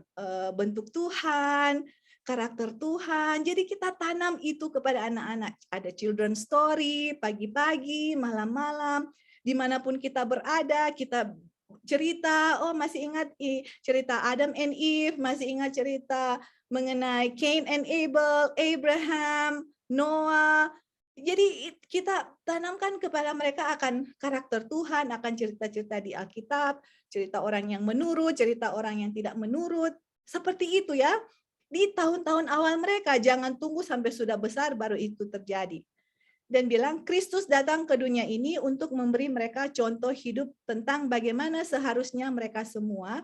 bentuk Tuhan, karakter Tuhan. Jadi kita tanam itu kepada anak-anak. Ada children's story pagi-pagi, malam-malam, dimanapun kita berada, kita cerita, oh masih ingat cerita Adam and Eve, masih ingat cerita mengenai Cain and Abel, Abraham, Noah. Jadi kita tanamkan kepada mereka akan karakter Tuhan, akan cerita-cerita di Alkitab, cerita orang yang menurut, cerita orang yang tidak menurut. Seperti itu ya. Di tahun-tahun awal mereka, jangan tunggu sampai sudah besar baru itu terjadi. Dan bilang Kristus datang ke dunia ini untuk memberi mereka contoh hidup tentang bagaimana seharusnya mereka semua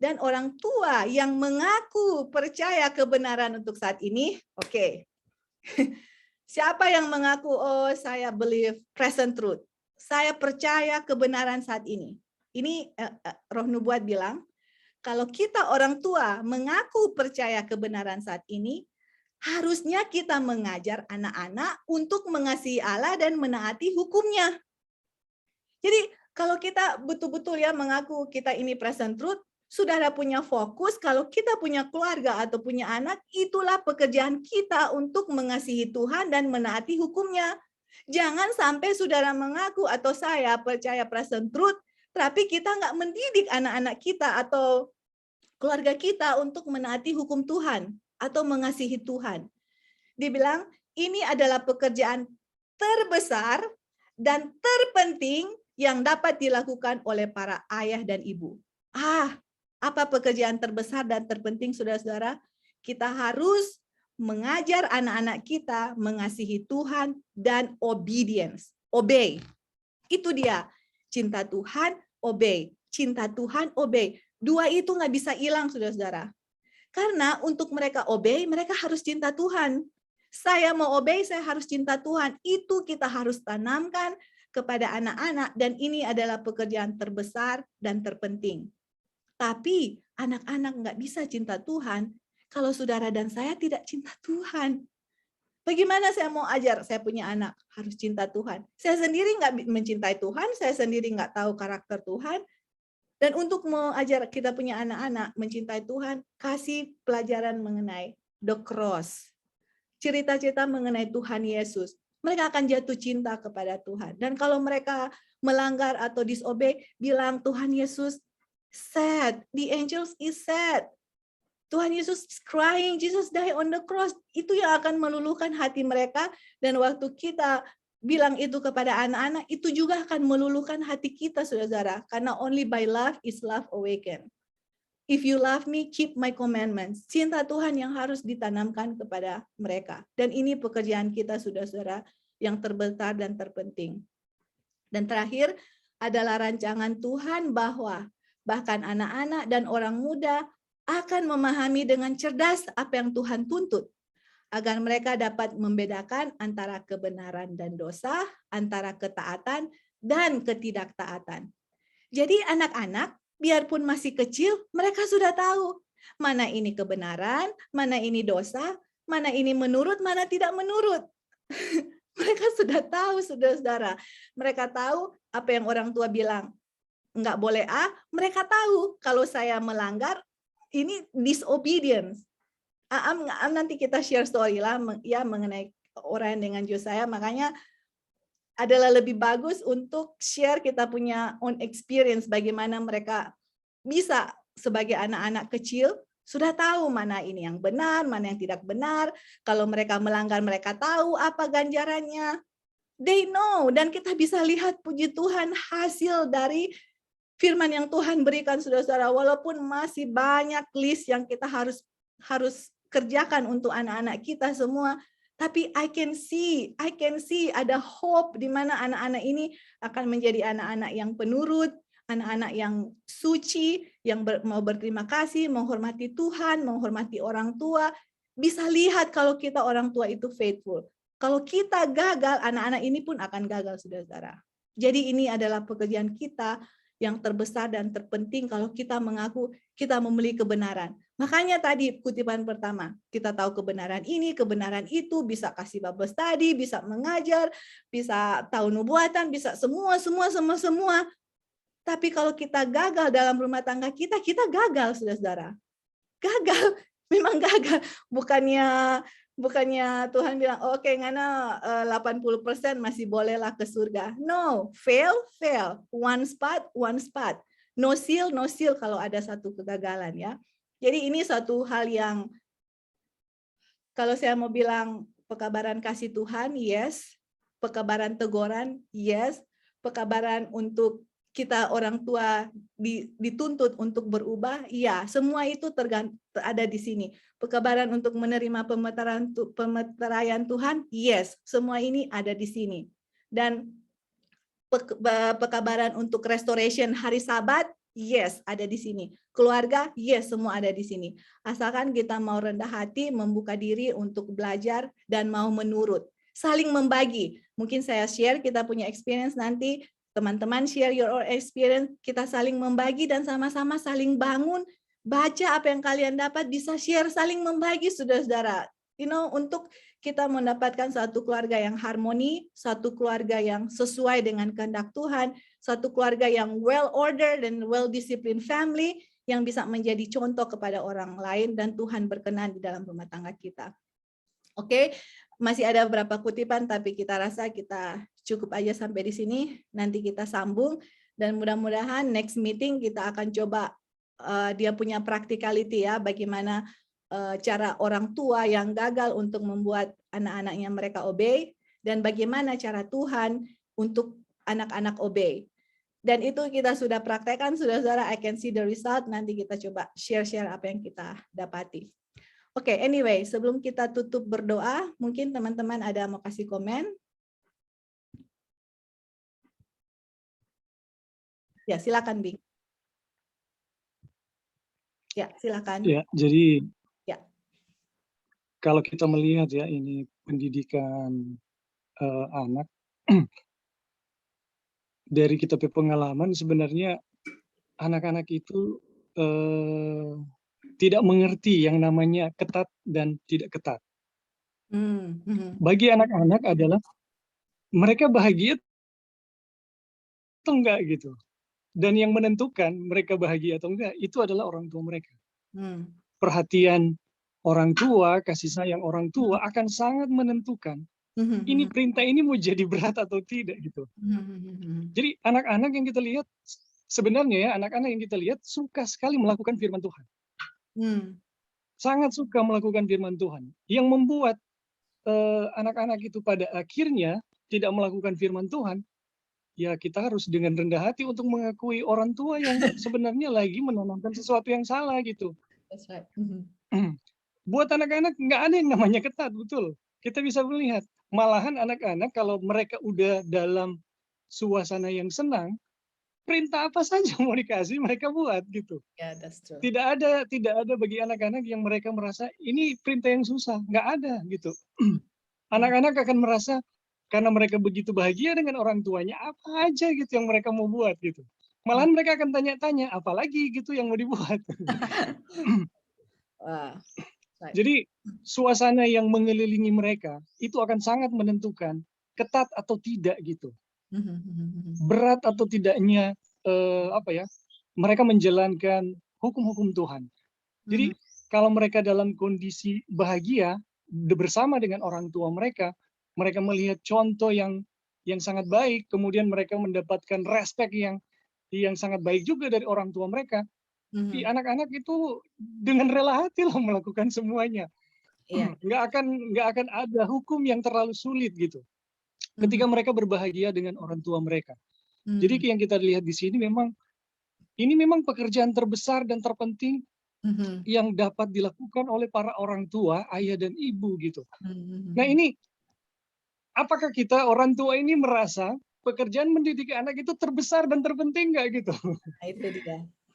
dan orang tua yang mengaku percaya kebenaran untuk saat ini. Oke. Siapa yang mengaku, oh saya believe present truth. Saya percaya kebenaran saat ini. Ini Roh Nubuat bilang, kalau kita orang tua mengaku percaya kebenaran saat ini, harusnya kita mengajar anak-anak untuk mengasihi Allah dan menaati hukumnya. Jadi kalau kita betul-betul ya mengaku kita ini present truth, saudara punya fokus, kalau kita punya keluarga atau punya anak, itulah pekerjaan kita untuk mengasihi Tuhan dan menaati hukumnya. Jangan sampai saudara mengaku atau saya percaya present truth, tapi kita nggak mendidik anak-anak kita atau keluarga kita untuk menaati hukum Tuhan atau mengasihi Tuhan. Dibilang ini adalah pekerjaan terbesar dan terpenting yang dapat dilakukan oleh para ayah dan ibu. Apa pekerjaan terbesar dan terpenting saudara-saudara? Kita harus mengajar anak-anak kita mengasihi Tuhan dan obedience. Obey. Itu dia. Cinta Tuhan, obey. Cinta Tuhan, obey. Dua itu nggak bisa hilang, saudara-saudara. Karena untuk mereka obey, mereka harus cinta Tuhan. Saya mau obey, saya harus cinta Tuhan. Itu kita harus tanamkan kepada anak-anak, dan ini adalah pekerjaan terbesar dan terpenting. Tapi anak-anak nggak bisa cinta Tuhan kalau saudara dan saya tidak cinta Tuhan. Bagaimana saya mau ajar saya punya anak harus cinta Tuhan? Saya sendiri nggak mencintai Tuhan, saya sendiri nggak tahu karakter Tuhan. Dan untuk mengajar kita punya anak-anak mencintai Tuhan, kasih pelajaran mengenai the cross. Cerita-cerita mengenai Tuhan Yesus. Mereka akan jatuh cinta kepada Tuhan. Dan kalau mereka melanggar atau disobey, bilang Tuhan Yesus sad, the angels is sad. Tuhan Yesus is crying, Jesus died on the cross. Itu yang akan meluluhkan hati mereka. Dan waktu kita bilang itu kepada anak-anak, itu juga akan meluluhkan hati kita, saudara. Karena only by love is love awakened. If you love me, keep my commandments. Cinta Tuhan yang harus ditanamkan kepada mereka. Dan ini pekerjaan kita, saudara-saudara, yang terbesar dan terpenting. Dan terakhir adalah rancangan Tuhan bahwa bahkan anak-anak dan orang muda akan memahami dengan cerdas apa yang Tuhan tuntut, agar mereka dapat membedakan antara kebenaran dan dosa, antara ketaatan dan ketidaktaatan. Jadi anak-anak, biarpun masih kecil, mereka sudah tahu mana ini kebenaran, mana ini dosa, mana ini menurut, mana tidak menurut. Mereka sudah tahu, saudara-saudara. Mereka tahu apa yang orang tua bilang, nggak boleh A, mereka tahu kalau saya melanggar, ini disobedience. Nanti kita share story lah ya mengenai orang dengan Josiah, makanya adalah lebih bagus untuk share kita punya own experience bagaimana mereka bisa sebagai anak-anak kecil sudah tahu mana ini yang benar, mana yang tidak benar. Kalau mereka melanggar, mereka tahu apa ganjarannya. They know, dan kita bisa lihat puji Tuhan hasil dari firman yang Tuhan berikan, saudara-saudara. Walaupun masih banyak list yang kita harus kerjakan untuk anak-anak kita semua, tapi I can see ada hope di mana anak-anak ini akan menjadi anak-anak yang penurut, anak-anak yang suci, yang mau berterima kasih, menghormati Tuhan, menghormati orang tua. Bisa lihat kalau kita orang tua itu faithful. Kalau kita gagal, anak-anak ini pun akan gagal, saudara-saudara. Jadi ini adalah pekerjaan kita yang terbesar dan terpenting kalau kita mengaku kita memiliki kebenaran. Makanya tadi kutipan pertama, kita tahu kebenaran ini, kebenaran itu, bisa kasih Bible study, bisa mengajar, bisa tahu nubuatan, bisa semua. Tapi kalau kita gagal dalam rumah tangga kita gagal, saudara-saudara. Gagal, memang gagal. Bukannya Tuhan bilang, oke, ngana 80% masih bolehlah ke surga. No, fail. One spot. No seal kalau ada satu kegagalan ya. Jadi ini suatu hal yang kalau saya mau bilang pekabaran kasih Tuhan, yes. Pekabaran teguran, yes. Pekabaran untuk kita orang tua dituntut untuk berubah, iya. Semua itu ada di sini. Pekabaran untuk menerima pemeteraian Tuhan, yes. Semua ini ada di sini. Dan pekabaran untuk restoration hari Sabat, yes, ada di sini. Keluarga, yes, semua ada di sini. Asalkan kita mau rendah hati, membuka diri untuk belajar, dan mau menurut. Saling membagi. Mungkin saya share, kita punya experience nanti, teman-teman share your own experience, kita saling membagi dan sama-sama saling bangun, baca apa yang kalian dapat, bisa share, saling membagi, saudara-saudara. Untuk kita mendapatkan satu keluarga yang harmoni, satu keluarga yang sesuai dengan kehendak Tuhan, satu keluarga yang well-ordered dan well-disciplined family, yang bisa menjadi contoh kepada orang lain, dan Tuhan berkenan di dalam rumah tangga kita. Oke, masih ada beberapa kutipan, tapi kita rasa kita cukup aja sampai di sini. Nanti kita sambung, dan mudah-mudahan next meeting kita akan coba dia punya practicality ya, bagaimana cara orang tua yang gagal untuk membuat anak-anaknya mereka obey, dan bagaimana cara Tuhan untuk anak-anak obey. Dan itu kita sudah praktekkan, saudara-saudara, I can see the result. Nanti kita coba share-share apa yang kita dapati. Oke, anyway, sebelum kita tutup berdoa, mungkin teman-teman ada mau kasih komen? Ya, silakan, Bing. Ya, silakan. Ya, jadi Ya. kalau kita melihat ya ini pendidikan anak dari kita punya pengalaman sebenarnya anak-anak itu tidak mengerti yang namanya ketat dan tidak ketat. Bagi anak-anak adalah mereka bahagia atau enggak gitu. Dan yang menentukan mereka bahagia atau enggak itu adalah orang tua mereka. Perhatian orang tua, kasih sayang orang tua akan sangat menentukan ini perintah ini mau jadi berat atau tidak gitu. Jadi anak-anak yang kita lihat sebenarnya ya anak-anak yang kita lihat suka sekali melakukan firman Tuhan. Sangat suka melakukan firman Tuhan. Yang membuat anak-anak itu pada akhirnya tidak melakukan firman Tuhan, ya kita harus dengan rendah hati untuk mengakui orang tua yang sebenarnya lagi menanamkan sesuatu yang salah gitu. That's right. Buat anak-anak nggak ada yang namanya ketat, betul. Kita bisa melihat, malahan anak-anak kalau mereka udah dalam suasana yang senang, perintah apa saja mau dikasih mereka buat gitu. Yeah, that's true. Tidak ada bagi anak-anak yang mereka merasa ini perintah yang susah, nggak ada gitu. Anak-anak akan merasa karena mereka begitu bahagia dengan orang tuanya, apa aja gitu yang mereka mau buat gitu. Malahan mereka akan tanya-tanya, apalagi gitu yang mau dibuat. Jadi suasana yang mengelilingi mereka itu akan sangat menentukan ketat atau tidak gitu. Berat atau tidaknya mereka menjalankan hukum-hukum Tuhan. Jadi kalau mereka dalam kondisi bahagia bersama dengan orang tua mereka melihat contoh yang sangat baik, kemudian mereka mendapatkan respek yang sangat baik juga dari orang tua mereka. Anak-anak itu dengan rela hati lah melakukan semuanya. Nggak akan ada hukum yang terlalu sulit gitu. Ketika mereka berbahagia dengan orang tua mereka. Jadi yang kita lihat di sini ini memang pekerjaan terbesar dan terpenting yang dapat dilakukan oleh para orang tua, ayah dan ibu gitu. Nah ini, apakah kita orang tua ini merasa pekerjaan mendidik anak itu terbesar dan terpenting nggak gitu? Nah,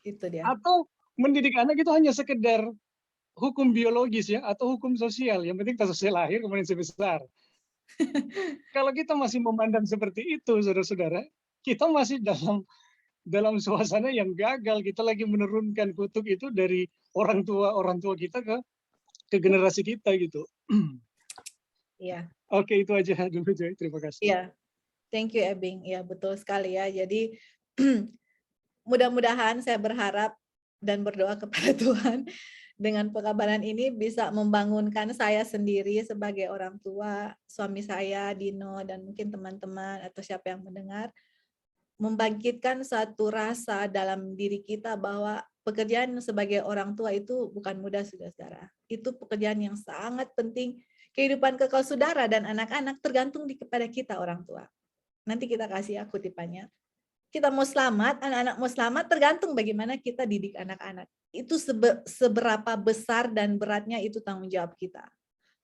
itu dia. Atau mendidik anak itu hanya sekedar hukum biologis ya, atau hukum sosial, yang penting pas selesai lahir kemudian sebesar. Kalau kita masih memandang seperti itu, saudara-saudara, kita masih dalam suasana yang gagal. Kita lagi menurunkan kutuk itu dari orang tua kita ke generasi kita gitu. Iya. Oke, itu aja dulu Joy. Terima kasih. Iya. Thank you Ebing. Ya, betul sekali ya. Jadi mudah-mudahan saya berharap dan berdoa kepada Tuhan dengan pekabaran ini bisa membangunkan saya sendiri sebagai orang tua, suami saya, Dino, dan mungkin teman-teman atau siapa yang mendengar, membangkitkan satu rasa dalam diri kita bahwa pekerjaan sebagai orang tua itu bukan mudah, saudara. Itu pekerjaan yang sangat penting. Kehidupan kekal saudara dan anak-anak tergantung kepada kita orang tua. Nanti kita kasih kutipannya. Kita mau selamat, anak-anak mau selamat, tergantung bagaimana kita didik anak-anak. Itu seberapa besar dan beratnya itu tanggung jawab kita.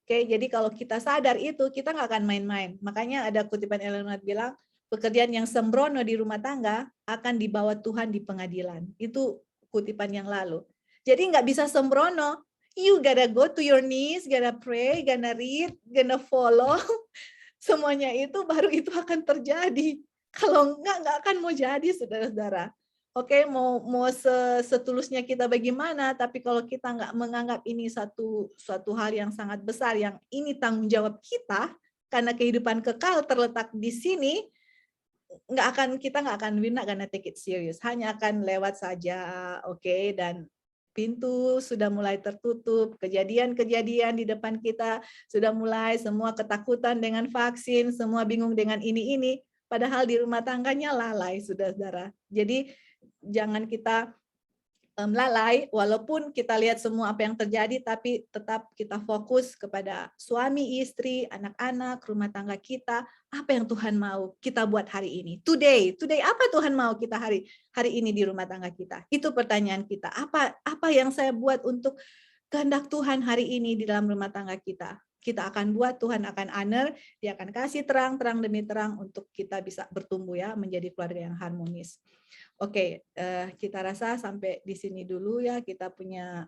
Oke, jadi kalau kita sadar itu, kita nggak akan main-main. Makanya ada kutipan Ellen White bilang, pekerjaan yang sembrono di rumah tangga akan dibawa Tuhan di pengadilan. Itu kutipan yang lalu. Jadi nggak bisa sembrono. You gotta go to your knees, gotta pray, gotta read, gotta follow. Semuanya itu baru itu akan terjadi. Kalau nggak akan mau jadi, saudara-saudara. Oke, mau setulusnya kita bagaimana, tapi kalau kita nggak menganggap ini suatu hal yang sangat besar, yang ini tanggung jawab kita, karena kehidupan kekal terletak di sini, kita nggak akan we're not gonna take it serious, hanya akan lewat saja, oke, dan pintu sudah mulai tertutup, kejadian-kejadian di depan kita sudah mulai, semua ketakutan dengan vaksin, semua bingung dengan ini, padahal di rumah tangganya lalai, saudara-saudara. Jadi jangan kita lalai, walaupun kita lihat semua apa yang terjadi, tapi tetap kita fokus kepada suami, istri, anak-anak, rumah tangga kita, apa yang Tuhan mau kita buat hari ini. Today apa Tuhan mau kita hari ini di rumah tangga kita? Itu pertanyaan kita. Apa yang saya buat untuk kehendak Tuhan hari ini di dalam rumah tangga kita? kita akan buat, Tuhan akan honor, Dia akan kasih terang demi terang untuk kita bisa bertumbuh ya, menjadi keluarga yang harmonis. Oke, kita rasa sampai di sini dulu ya, kita punya